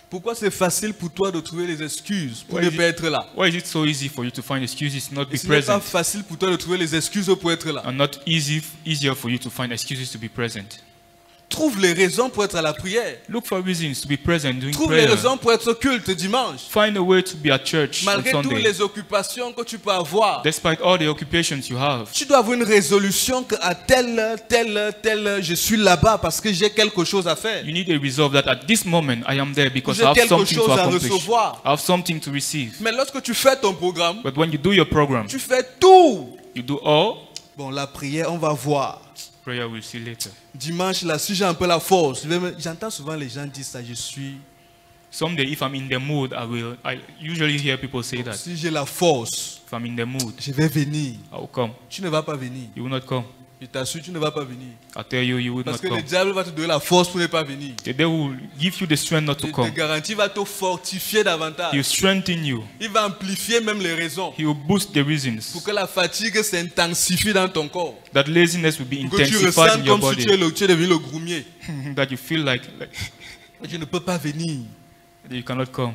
Pourquoi c'est facile pour toi de trouver les excuses pour Ouais, ne je- pas être là? Why is it so easy for you to find excuses to not Et be ce n'est pas present, facile pour toi de trouver les excuses pour être là. and not easier for you to find excuses to be present? Trouve les raisons pour être à la prière. Look for reasons to be present during Trouve les prayer. raisons pour être au culte dimanche. Find a way to be at church on Malgré toutes Sunday. les occupations que tu peux avoir, Despite all the occupations you have, tu dois avoir une résolution qu'à telle heure, je suis là-bas parce que j'ai quelque chose à faire. you need a resolve that at this moment I am there because J'ai I have quelque something to chose à accomplish. recevoir. I have something to receive. Mais lorsque tu fais ton programme, But when you do your program, tu fais tout. you do all, Bon, la prière, on va voir. prayer we'll see later. Dimanche, là, si j'ai un peu la force, j'entends souvent les gens dire ça, je suis... Someday, if I'm in the mood, I usually hear people say that. Si j'ai la force, If I'm in the mood, je vais venir. I will come. Tu ne vas pas venir. You will not come. Je t'assure, tu ne vas pas venir. I tell you, you will Parce not que le come. diable va te donner la force pour ne pas venir. The devil will give you the strength not to Je te come. garantis, il va te fortifier He will davantage. strengthen you. Il va amplifier même les raisons He will boost the reasons pour que la fatigue s'intensifie dans ton corps. that laziness will be Pour que tu intensified ressentes in your comme si body. tu es devenu le groumier. That you feel like Je ne peux pas venir. you cannot come.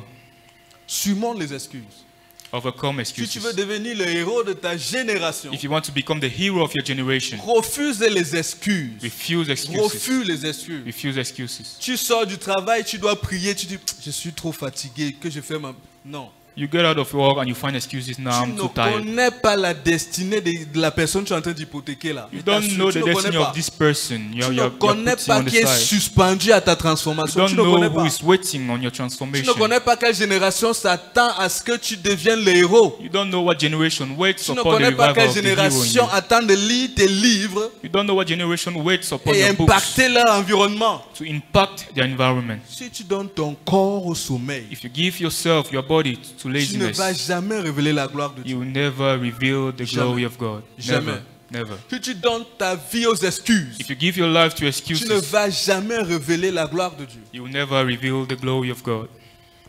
Surmonte les excuses. Overcome Si tu excuses. veux devenir le héros de ta génération, If you want to become the hero of your generation, refuse les excuses. refuse excuses. Refuse les excuses. Refuse excuses. Tu sors du travail, tu dois prier, tu dis je suis trop fatigué, que je fais ma... Non. You get out of work and you find excuses. Now Tu I'm ne too tired. connais pas la destinée de la personne que tu es en train d'hypothéquer là. You Je don't t'assure, know tu the ne connais destiny pas. of this person. Tu You're ne connais putting pas on the qui est side. suspendu à ta You transformation. don't Tu ne know connais who pas. is waiting on your Tu transformation. ne connais pas quelle génération s'attend à ce que tu deviennes le héros. You don't know what generation waits Tu ne upon the connais pas revival quelle of the hero in génération you. attend de lire tes livres You don't know what generation waits upon et your books impacter leur environnement. to impact their environment. Si tu donnes ton corps au sommeil, If you give yourself, your body to tu ne vas laziness, jamais révéler la gloire de Dieu. you will never reveal the Jamais. glory of God. Jamais. Never. Si tu donnes ta vie aux excuses, If you give your life to tu ne excuses, vas jamais révéler la gloire de Dieu. you will never reveal the glory of God.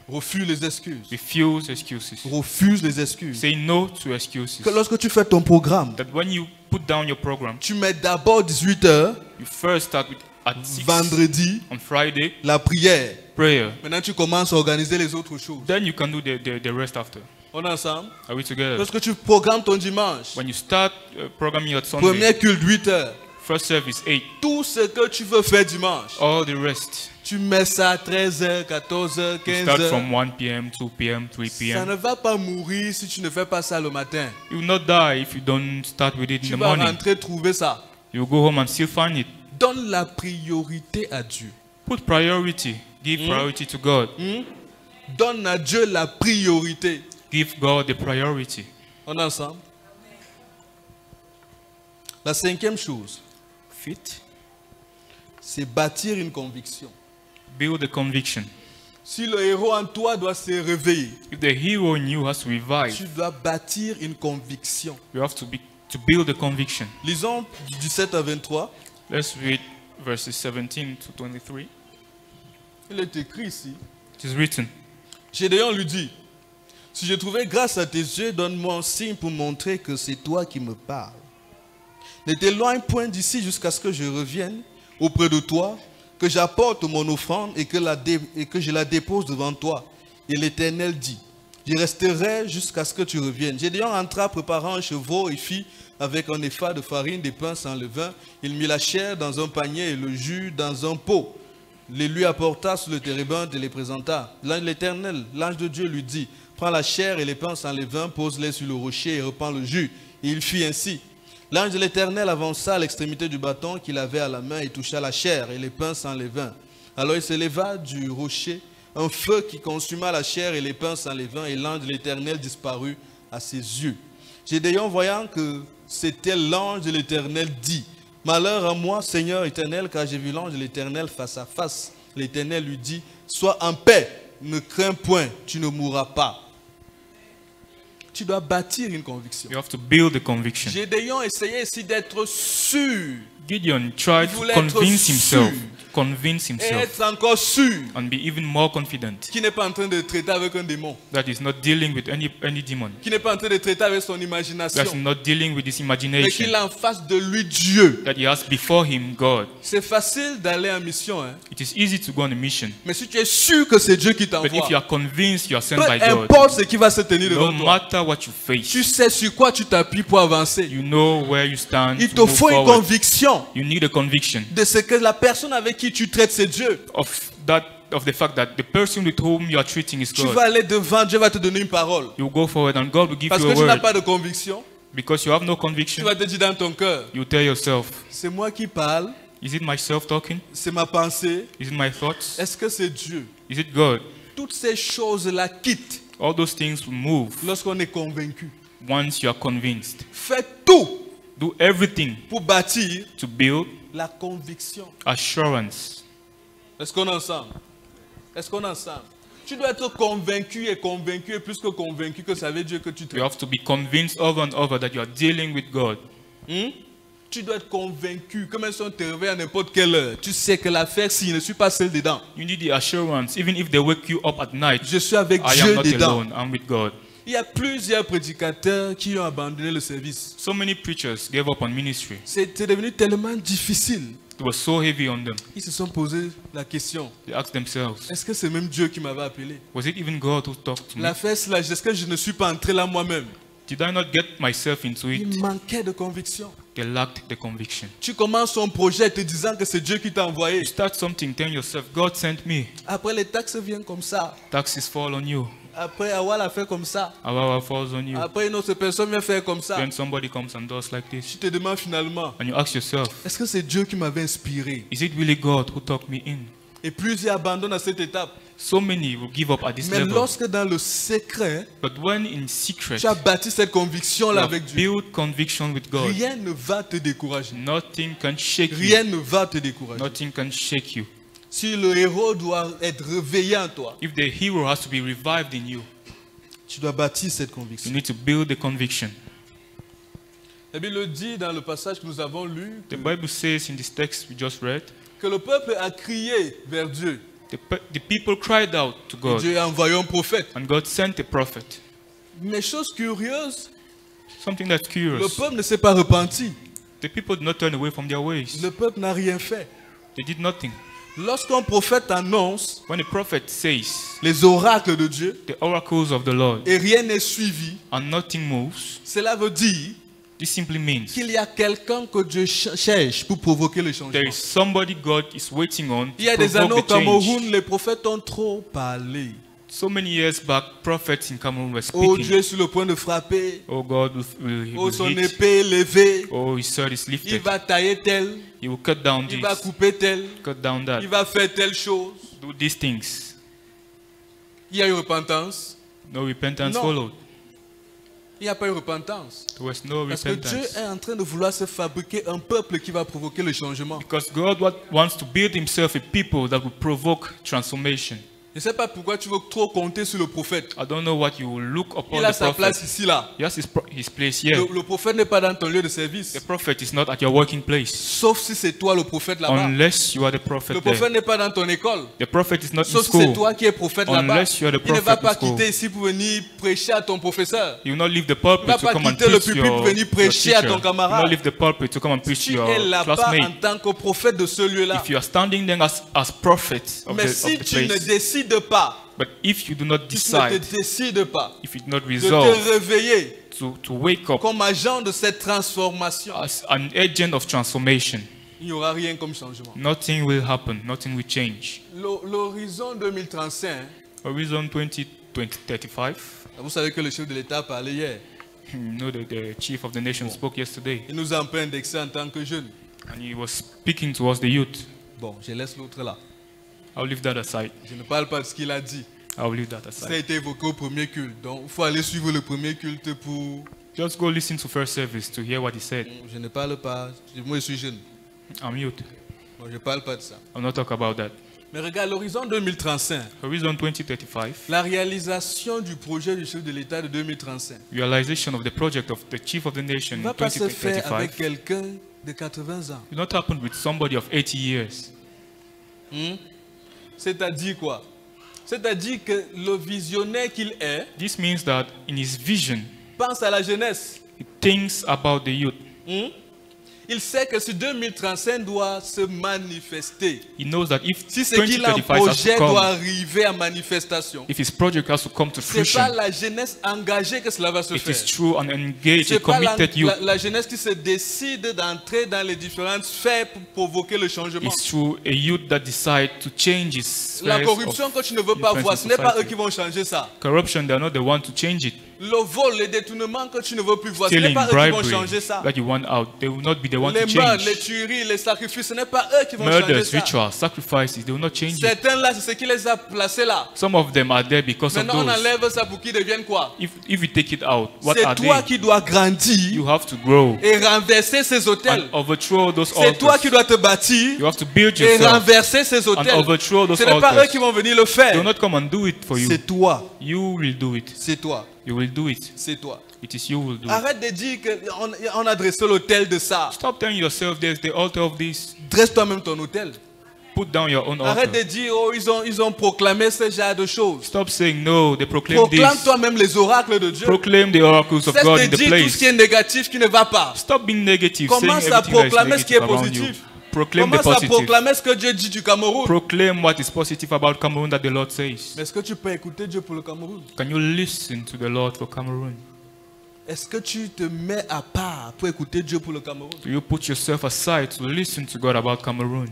Refuse les excuses. Refuse excuses. Refuse les excuses. Say no to excuses. Que lorsque tu fais ton programme, That when you put down your program, tu mets d'abord 18 heures, you first start with at 6 vendredi, on Friday, la prière. prayer. Maintenant, tu commences à organiser les autres choses. Then you can do the rest after. On est ensemble? Are we together? Lorsque tu programmes ton dimanche, When you start programming your Sunday, premier culte 8 heures, first service 8, tout ce que tu veux faire dimanche, all the rest. tu mets ça à 13h, 14h, You 15h. start from 1 p.m., 2 p.m., 3 Ça p.m. ne va pas mourir si tu ne fais pas ça le matin. You will not die if you don't start with it in Tu the vas morning. rentrer trouver ça. You will go home and still find it. Donne la priorité à Dieu. Put priority. Give priority to God. Donne à Dieu la priorité. Give God the priority. On est ensemble? La cinquième chose, Fit. c'est bâtir une conviction. Build a conviction. Si le héros en toi doit se réveiller, If the hero in you has to revive, tu dois bâtir une conviction. you have to build a conviction. Lisons du 17 à 23. Let's read verses 17 to 23. Il est écrit ici. It is written, Gédéon lui dit, si j'ai trouvé grâce à tes yeux, donne-moi un signe pour montrer que c'est toi qui me parles. Ne t'éloigne point d'ici jusqu'à ce que je revienne auprès de toi, que j'apporte mon offrande et que je la dépose devant toi. Et l'Éternel dit, je resterai jusqu'à ce que tu reviennes. Gédéon entra préparant un chevreau et fit avec un épha de farine des pains sans levain. Il mit la chair dans un panier et le jus dans un pot. Les lui apporta sur le térébinthe et les présenta. L'ange de l'Éternel, l'ange de Dieu lui dit, prends la chair et les pains sans levain, pose-les sur le rocher et reprends le jus. Et il fit ainsi. L'ange de l'Éternel avança à l'extrémité du bâton qu'il avait à la main et toucha la chair et les pains sans levain. Alors il s'éleva du rocher un feu qui consuma la chair et les pains sans levain, et l'ange de l'Éternel disparut à ses yeux. Gédéon, voyant que c'était l'ange de l'Éternel, dit, malheur à moi, Seigneur éternel, car j'ai vu l'ange de l'Éternel face à face. L'Éternel lui dit, sois en paix, ne crains point, tu ne mourras pas. Tu dois bâtir une conviction. you have to build a conviction. Gédéon essayait ici d'être sûr Gideon tried Il to voulait être convince himself, sûr. convince et himself, être encore sûr and be even more confident qu'il n'est pas en train de traiter avec un démon, that he's not dealing with any demon, qu'il n'est pas en train de traiter avec son that he's imagination, not dealing with his mais imagination, qu'il a en face de lui Dieu. that he has before him God. C'est facile d'aller en mission, hein? It is easy to go on a mission, Mais si tu es sûr que c'est Dieu qui but if you t'envoie, are convinced you are sent peu by God, importe ce qui va se tenir no devant toi, matter what you tu face, sais sur quoi tu t'appuies pour avancer. you know where you stand Il to te move faut une forward. conviction You need a conviction de ce que la personne avec qui tu traites, c'est Dieu. of the fact that the person with whom you are treating is Tu God. vas aller devant, Dieu va te donner une parole. You go forward and God will give Parce you que a tu n'as word. pas de conviction, Because you have no tu conviction, vas te dire dans ton cœur, you tell yourself, c'est moi qui parle, is it myself talking? c'est ma pensée, Is it my thoughts? est-ce que c'est Dieu? Is it God? Toutes ces choses-là quittent All those things will move lorsqu'on est convaincu. once you are convinced. Fais tout Do everything pour bâtir to build la conviction. assurance. Est-ce qu'on est ensemble? Est-ce qu'on est ensemble? Tu dois être convaincu et plus que convaincu que ça veut Dieu que tu You traites. have to be convinced over and over that you are dealing with God. Tu dois être convaincu, comme si on te réveille à n'importe quelle heure. Tu sais que l'affaire, s'il ne suis pas seul dedans, You need the assurance, even if they wake you up at night, je suis avec I am Dieu not dedans. alone, I'm with God. Il y a plusieurs prédicateurs qui ont abandonné le service. So many preachers gave up on ministry. C'était devenu tellement difficile. It was so heavy on them. Ils se sont posé la question, They asked themselves, est-ce que c'est même Dieu qui m'avait appelé? was it even God who talked to me? L'affaire, c'est là, est-ce que je ne suis pas entré là moi-même? Did I not get myself into it? Il manquait de conviction. They lacked the conviction. Tu commences ton projet te disant que c'est Dieu qui t'a envoyé. You start something, telling yourself, God sent me. Après, les taxes viennent comme ça. Taxes fall on you. Après, Awal a fait comme ça. Awawa falls on you. Après, une autre personne vient faire comme ça. Then somebody comes and does like this. Tu te demandes finalement, And you ask yourself, est-ce que c'est Dieu qui m'avait inspiré? is it really God who talked me in? Et plusieurs abandonnent à cette étape. So many will give up at this Mais level. lorsque dans le secret, But when in secret, tu as bâti cette you conviction-là avec have Dieu, built conviction with God, rien ne va te décourager. nothing can shake you. Rien ne va te décourager. Nothing can shake you. Si le héros doit être réveillé en toi, If the hero has to be revived in you, tu dois bâtir cette you conviction. need to build the conviction. La Bible le dit dans le passage que nous avons lu The Bible says in this text we just read, que le peuple a crié vers Dieu. the people cried out to Et God, Dieu a envoyé un prophète. and God sent a prophet. Mais chose curieuse, Something that's le curious. peuple ne s'est pas repenti. The people did not turn away from their ways. Le peuple n'a rien fait. They did nothing. Lorsqu'un prophète annonce When a prophet says les oracles de Dieu the oracles of the Lord et rien n'est suivi, and nothing moves, cela veut dire this simply means qu'il y a quelqu'un que Dieu cherche pour provoquer le changement. there is somebody God is waiting on Il y a to des années au provoke the change. Cameroun, les prophètes ont trop parlé. So many years back, prophets in Cameroun were Oh, speaking. Dieu est sur le point de frapper. Oh, God will Oh, son hit. épée est levée. Oh, his sword is Il lifted. va tailler tel. He will cut down Il va this, couper tel. cut down that, Il va faire telle chose. do these things. Il y a eu repentance. No repentance No. followed. Il n'y a pas eu repentance. There was no Parce que Dieu repentance. est en train de vouloir se fabriquer un peuple qui va provoquer le changement. Because God wants to build himself a people that will provoke transformation. Je ne sais pas pourquoi tu veux trop compter sur le prophète. I don't know what you will look upon Il a the sa place prophet. ici, là. He has his place here. Le prophète n'est pas dans ton lieu de service. The prophet is not at your working place. Sauf si c'est toi le prophète là-bas. Unless you are the prophet Le there. prophète n'est pas dans ton école. The prophet is not in Sauf si c'est school. toi qui es prophète là-bas. Unless you are the Il ne va prophet pas in school. quitter ici pour venir prêcher à ton professeur. You will not leave the Il ne va pulpit to pas come and quitter le preach pupitre pour venir your prêcher à teacher. ton You will camarade. not leave the pulpit to come and preach Tu your es là-bas en classmate. tant que prophète de ce lieu-là. If you are standing there as prophet of Mais the si tu ne place, décides pas, but if you do not tu ne decide, te décides pas if you do not de resolve te réveiller to wake up comme agent de cette transformation, as an agent of transformation, il n'y aura rien comme changement. nothing will happen, nothing will change. L'horizon 2035, Horizon 2035, vous savez que le chef de l'État a parlé hier. you know the chief of the nation spoke yesterday, Il nous a un peu indexé en tant que jeunes. and he was speaking towards the youth. Bon, je laisse l'autre là. I'll leave that aside. Je ne parle pas de ce qu'il a dit. I'll leave that Ça a aside. été évoqué au premier culte. Donc, il faut aller suivre le premier culte pour... Just go listen to first service to hear what he said. Je ne parle pas... Moi, je suis jeune. I'm youth. Bon, je ne parle pas de ça. I'll not talk about that. Mais regarde, l'horizon 2035, Horizon 2035, la réalisation du projet du chef de l'État de 2035 realization of the project of the chief of the nation ne in va pas se faire avec 2035 quelqu'un de 80 ans. will not happen with somebody of 80 years. C'est-à-dire quoi? C'est-à-dire que le visionnaire qu'il est This means that in his vision, pense à la jeunesse. he thinks about the youth. Il sait que ce 2035 doit se manifester. He knows that if Si ce qu'il a en 2035 has projet to doit come, arriver à manifestation, if his project has to come to ce n'est pas fruition, la jeunesse engagée que cela va se it faire. is through an engaged, Ce a n'est pas committed youth. la jeunesse qui se décide d'entrer dans les différentes sphères pour provoquer le changement. It's through a youth that decide to change his La spheres corruption of que tu ne veux pas influence voir, in ce n'est pas eux society. qui vont changer ça. Corruption, they are not the one to change it. Le vol, les détournements que tu ne veux plus voir, ce n'est Stealing, pas eux qui vont bribery changer ça. that you want out, they will not be the one Les to meurtres, change. les tueries, les sacrifices, ce n'est pas eux qui vont changer Murders, ça. rituals, sacrifices, they will not change it. Certains là, c'est ce qui les a placés là. Some of them are there because of Maintenant, on those. enlève ça pour qu'ils deviennent quoi? If you take it out, what C'est are toi they? qui dois grandir You have to grow et renverser ces hôtels. and overthrow those C'est toi altars. qui dois te bâtir You have to build et yourself renverser ces and hôtels. overthrow those Ce n'est pas eux altars. qui vont venir le They faire. will not come and do it for you. C'est toi. You will do it. C'est toi. You will do it. C'est toi. It is you who will do it. Arrête de dire qu'on a dressé l'hôtel de ça. Stop telling yourself there's the altar of this. Dresse toi-même ton hôtel. Put down your own Arrête de altar. dire, oh, ils ont proclamé ce genre de choses. Stop saying no, they proclaim Proclame this. toi-même les oracles de Dieu. Proclaim the oracles of Cesse God de in the dire tout ce qui place. est négatif, qui ne va pas. Stop being negative, saying Commence à everything that is proclamer ce qui est negative around you. positif. Proclaim the Commence à positive. proclamer ce que Dieu dit du Cameroun. Proclaim what is positive about Cameroon that the Lord says. Mais est-ce que tu peux écouter Dieu pour le Cameroun? Can you listen to the Lord for Cameroon? Est-ce que tu te mets à part pour écouter Dieu pour le Cameroun? Do you put yourself aside to listen to God about Cameroon?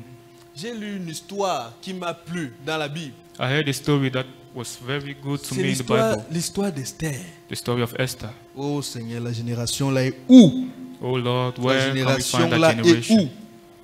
J'ai lu une histoire qui m'a plu dans la Bible. I heard a story that was very good to C'est me in the Bible. l'histoire d'Esther. The story of Esther. Oh Seigneur, la génération là est où? Oh Lord, where can we génération find là that est generation? où?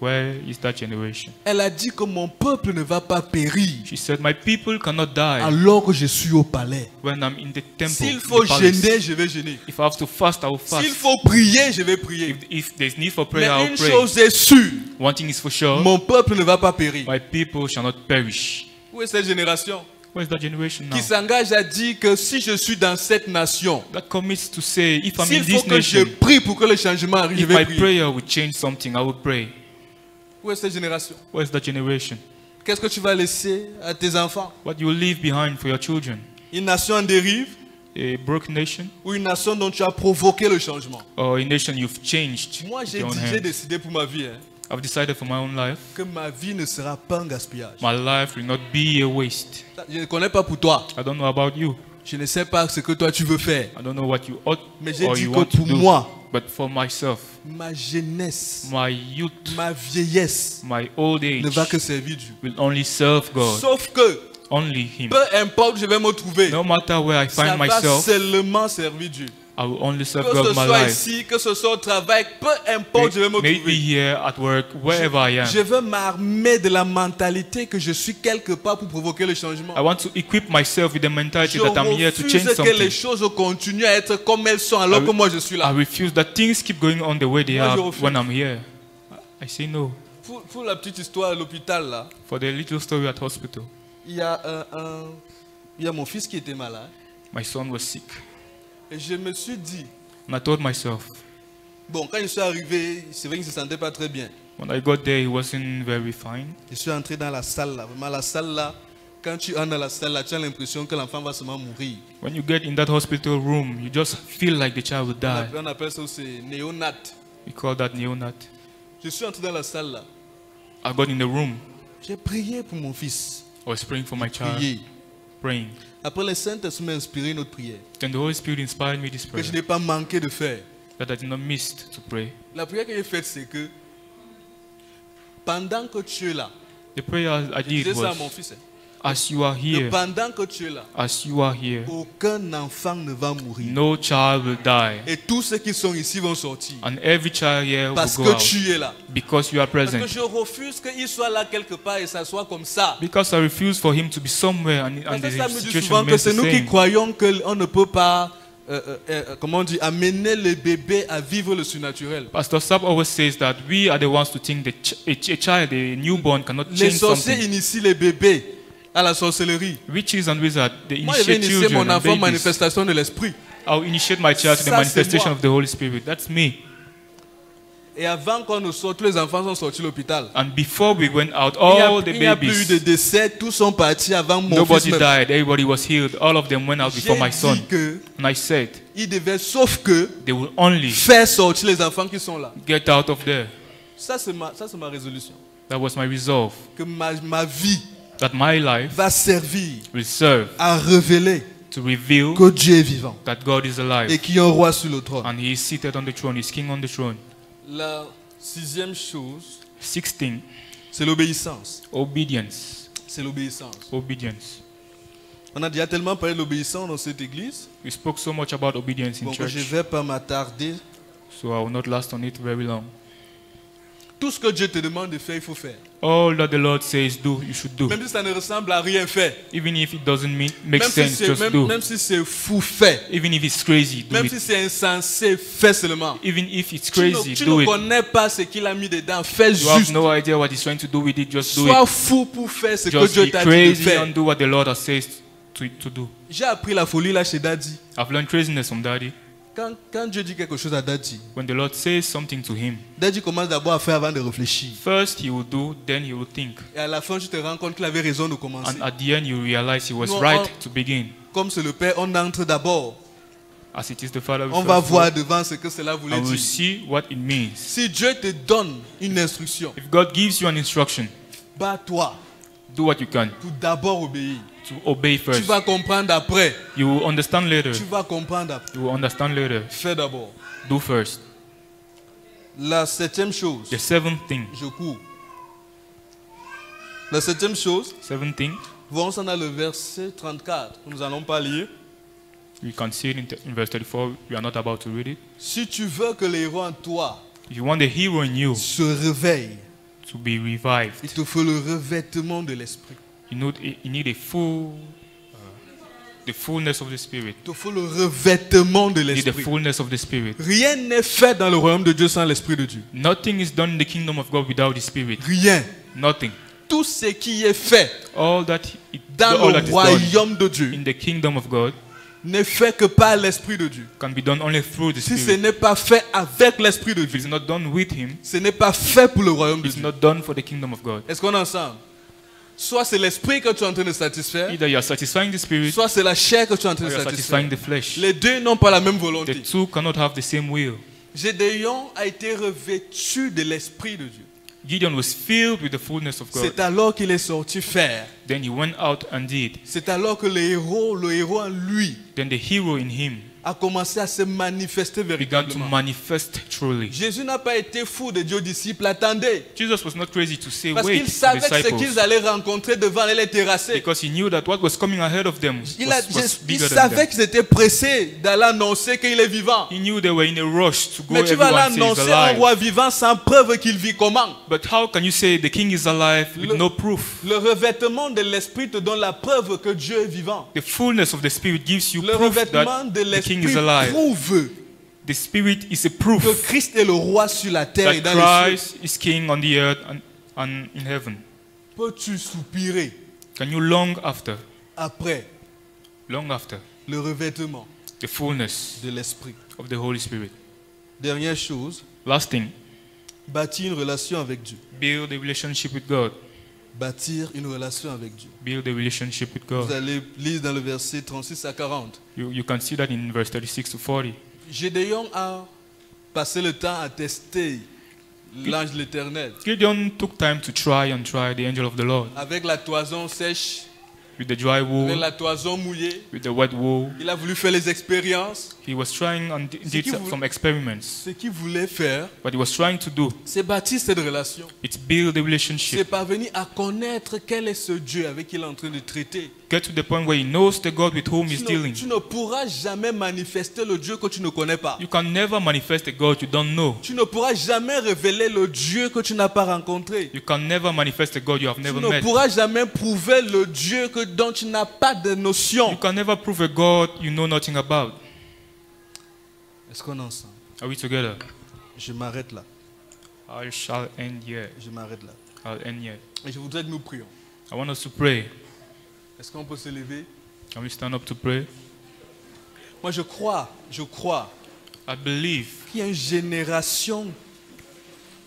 Where is that generation? Elle a dit que mon peuple ne va pas périr She said, my people cannot die alors que je suis au palais. when I'm in the temple. S'il in faut the palace. gêner, je vais gêner. If I have to fast, I will S'il fast. faut prier, je vais prier. If there's need for prayer, I Mais will une pray. chose est sûre, One thing is for sure, mon peuple ne va pas périr. my people shall not perish. Où est cette génération Where is that generation now? qui s'engage à dire que si je suis dans cette nation, That commits to say, if I'm in s'il faut this que je nation, prie pour que le changement arrive, je if vais my prier. prayer will change something, I will pray. Où est cette génération? Where is that generation? Qu'est-ce que tu vas laisser à tes enfants? What you will leave behind for your children? Une nation en dérive A broken nation, ou une nation dont tu as provoqué le changement? or a nation you've changed Moi, with j'ai your own j'ai hands? décidé pour ma vie I've decided for my own life, que ma vie ne sera pas un gaspillage. my life will not be a waste. Je ne connais pas pour toi. I don't know about you. Je ne sais pas ce que toi tu veux faire. I don't know what you ought Mais j'ai or dit you que want to pour do. moi, But for myself, ma jeunesse, my youth, ma vieillesse my old age ne va que servir Dieu. will only serve God, Sauf que, only Him. peu importe où je vais me trouver, No matter where I ça find va myself, seulement servir Dieu. I will only serve Que God ce with my soit life. ici, que ce soit au travail, peu importe où je vais me Maybe trouver. here, at work, wherever I am. Je veux m'armer de la mentalité que je suis quelque part pour provoquer le changement. I want to equip myself with the mentality Je that I'm here to change refuse que les something. choses continuent à être comme elles sont alors que moi je suis I là. refuse that things keep going on the way they Moi, are je refuse. when I'm here. I say no. Pour la petite histoire à l'hôpital là, For the little story at hospital, il y a il y a mon fils qui était malade my son was sick. et je me suis dit, And I told myself, bon, quand je suis arrivé, c'est vrai qu'il ne se sentait pas très bien. when I got there, he wasn't very fine. Je suis entré dans la salle là. Vraiment, la salle là, quand tu entres dans la salle là, tu as l'impression que l'enfant va seulement mourir. When you get in that hospital room, you just feel like the child will die. On appelle ça aussi néonat. We call that neonat. Je suis entré dans la salle là. I got in the room. J'ai prié pour mon fils. I was praying for my child, Prié. praying. Après, le Saint-Esprit m'a inspiré notre prière. Then the Holy Spirit inspired me this Que prayer je n'ai pas manqué de faire. that I did not miss to pray. La prière que j'ai faite, c'est que pendant que tu es là, The prayer I je did disais ça à mon was, fils, as you are que here, pendant que tu es là, as you are here, aucun enfant ne va mourir. no child will die. Et tous ceux qui sont ici vont sortir. And every child here will Parce go que out tu es là. because you are Parce que present. je refuse qu'il soit là quelque part et ça soit comme ça. Because I refuse for him to be somewhere and Parce the que ça me dit situation souvent que remains c'est the nous qui same. croyons qu'on ne peut pas, comment on dit, amener les bébés à vivre le surnaturel. Pastor Sab always says that we are the ones to think that a child, a newborn, cannot Les change sorciers something. initient les bébés à la sorcellerie. Witches and wizards, they Moi, je vais initiate initier mon children and enfant aux babies. manifestations de l'esprit. I'll initiate my child to the Ça, manifestation c'est moi. of the Holy Spirit. That's me. Et avant qu'on ne sorte, tous les enfants sont sortis de l'hôpital. And before we went out, Il all the n'y a plus eu de babies, décès, tous sont partis avant mon fils. nobody même. died, everybody was healed. All of them went out before my J'ai son. dit que And I said, il devait, sauf que, they will only faire sortir les enfants qui sont là. get out of there. Ça, c'est ma résolution. That was my resolve. Que ma vie That my life va servir will serve à révéler to reveal que Dieu est vivant that God is alive. et qu'il y a un roi sur le trône. And he is seated on the throne, he's king on the throne. La sixième chose, 16, c'est l'obéissance. obedience. C'est l'obéissance. Obedience. On a déjà tellement parlé de l'obéissance dans cette église, We spoke so much about obedience in donc je ne church, vais pas m'attarder. so I will not last on it very long. Tout ce que Dieu te demande de faire, il faut faire. All that the Lord says do, you should do. Même si ça ne ressemble à rien, fais. Even if it doesn't make Même si sense, c'est just do. même si c'est fou, fais. Even if it's crazy, do Même it. si c'est insensé, fais seulement. Even if it's Tu ne, crazy, tu do ne it. connais pas ce qu'il a mis dedans, fais You have juste. no idea what he's trying to do with it, just do Sois it. fou pour faire ce que Just Dieu be t'a dit de crazy faire. and do what the Lord has said to do. J'ai appris la folie là chez Daddy. I've learned craziness from Daddy. Quand Dieu dit quelque chose à Daddy, When the Lord says something to him, Daddy commence d'abord à faire avant de réfléchir. first he will do, then he will think. Et à la fin, tu te rends compte qu'il avait raison de commencer. And at the end, you realize he was No, right to begin. Comme c'est le Père, on entre d'abord. As it is the Father, we On va first voir go, devant ce que cela voulait and we'll dire. see what it means. Si Dieu te donne une instruction, If God gives you an instruction, bats-toi do what you can pour d'abord obéir. to obey Tu first. vas comprendre après. You will understand later. Tu vas comprendre après. You will understand later. Fais d'abord. Do first. La septième chose. The seventh thing. Je cours. La septième chose. Seventh thing. Voyons ça dans le verset 34. Nous n'allons pas lire. You can see it in verse 34. We are not about to read it. Si tu veux que les héros en toi If you want the hero in you se réveillent, to be revived, il te faut le revêtement de l'esprit. you need a full, the fullness of the Spirit. Il te faut le revêtement de You need the l'esprit. fullness of the Spirit. Rien n'est fait dans le royaume de Dieu sans l'esprit de Dieu. Nothing is done in the kingdom of God without the Spirit. Rien. Nothing. Tout ce qui est fait All that dans all le that is done royaume de Dieu in the kingdom of God n'est fait que par l'esprit de Dieu. can be done only through the Si ce Spirit. n'est pas fait avec l'esprit de If it's Dieu, not done with Him, ce n'est pas fait pour le royaume de it's Dieu. not done for the kingdom of God. Est-ce qu'on est ensemble? Soit c'est l'esprit que tu es en train de satisfaire, Either you are satisfying the Spirit soit c'est la chair que tu es en train or de you are satisfying satisfaire. the flesh. Les deux n'ont pas la même volonté. The two cannot have the same will. Gédéon a été revêtu de l'esprit de Dieu. Gideon was filled with the fullness of God. C'est alors qu'il est sorti faire. Then he went out and did. C'est alors que le héros en lui, Then the hero in him a commencé à se manifester began to véritablement. manifest truly. Jésus n'a pas été fou de Dieu aux disciples, attendez. Jesus was not crazy to say, Parce wait, qu'il to savait the que ce qu'ils disciples, allaient rencontrer devant les terrassés. because he knew that what was coming ahead of them Il was bigger than savait them. qu'ils étaient pressés d'aller annoncer qu'il est vivant. He knew they were in a rush to go Mais tu vas everyone say he's l'annoncer un alive. roi vivant sans preuve qu'il vit comment? But how can you say the king is alive with no proof? Le revêtement de l'esprit te donne la preuve que Dieu est vivant. The fullness of the Spirit gives you Le proof revêtement that de the king l'esprit is alive. prouve The Spirit is a proof que Christ est le roi sur la terre et that dans les cieux. Christ is king on the earth and in heaven. Peux-tu soupirer Can you long after après the revêtement fullness de l'esprit? of the Holy Spirit? Dernière chose, Last thing, bâtir une relation avec Dieu. build a relationship with God. Bâtir une relation avec Dieu. Build a relationship with Vous God. allez lire dans le verset 36 à 40. You can see that in verse 36 to 40. Gédéon a passé le temps à tester l'ange de l'Éternel Gideon took time to try the angel of the Lord avec la toison sèche, with the dry avec wool, la toison mouillée. with the wet wool. Il a voulu faire les expériences. He was trying and did qu'il voulait- some experiments. Ce qu'il voulait faire, What he was trying to do, c'est bâtir cette relation. it's build a C'est relationship. parvenir à connaître quel est ce Dieu avec qui il est en train de traiter. Get to the point where he knows the God with whom he's dealing. Tu ne pourras jamais manifester le Dieu que tu ne connais pas. You can never manifest a God you don't know. Tu ne pourras jamais révéler le Dieu que tu n'as pas rencontré. You can never manifest a God you have Tu never ne met. pourras jamais prouver le Dieu dont tu n'as pas de You notion. can never prove a God you know nothing about. Est-ce qu'on est ensemble? Are we together? Je m'arrête là. I shall end here. Je m'arrête là. I'll end here. Et je voudrais que nous prions. I want us to pray. Est-ce qu'on peut se lever? Can we stand up to pray? Moi, je crois I believe qu'il y a une génération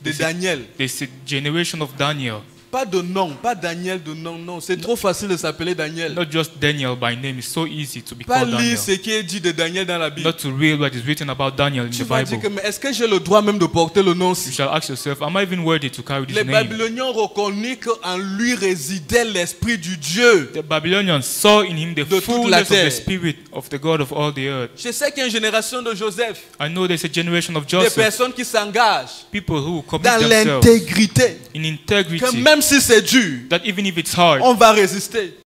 de Daniel. there's a generation of Daniel. Pas de nom, pas Daniel de nom, non. C'est trop facile de s'appeler Daniel. Not just Daniel by name. It's so easy to be Pas called lire Daniel. ce qui est dit de Daniel dans la Bible. Not to read what is written about Daniel in Tu the vas dire que, Bible. mais est-ce que j'ai le droit même de porter le nom You ci? shall ask yourself, am I even worthy to carry this Les name? Babyloniens ont reconnu qu'en lui résidait l'esprit du Dieu. The Babylonians saw in him the De toute la fullness of terre. the Spirit of the God of all the earth. Je sais qu'il y a une génération de Joseph, I know there's a generation of des Joseph, personnes qui s'engagent people who commit dans themselves l'intégrité, in que integrity, même si c'est dur, that even if it's hard, on va résister.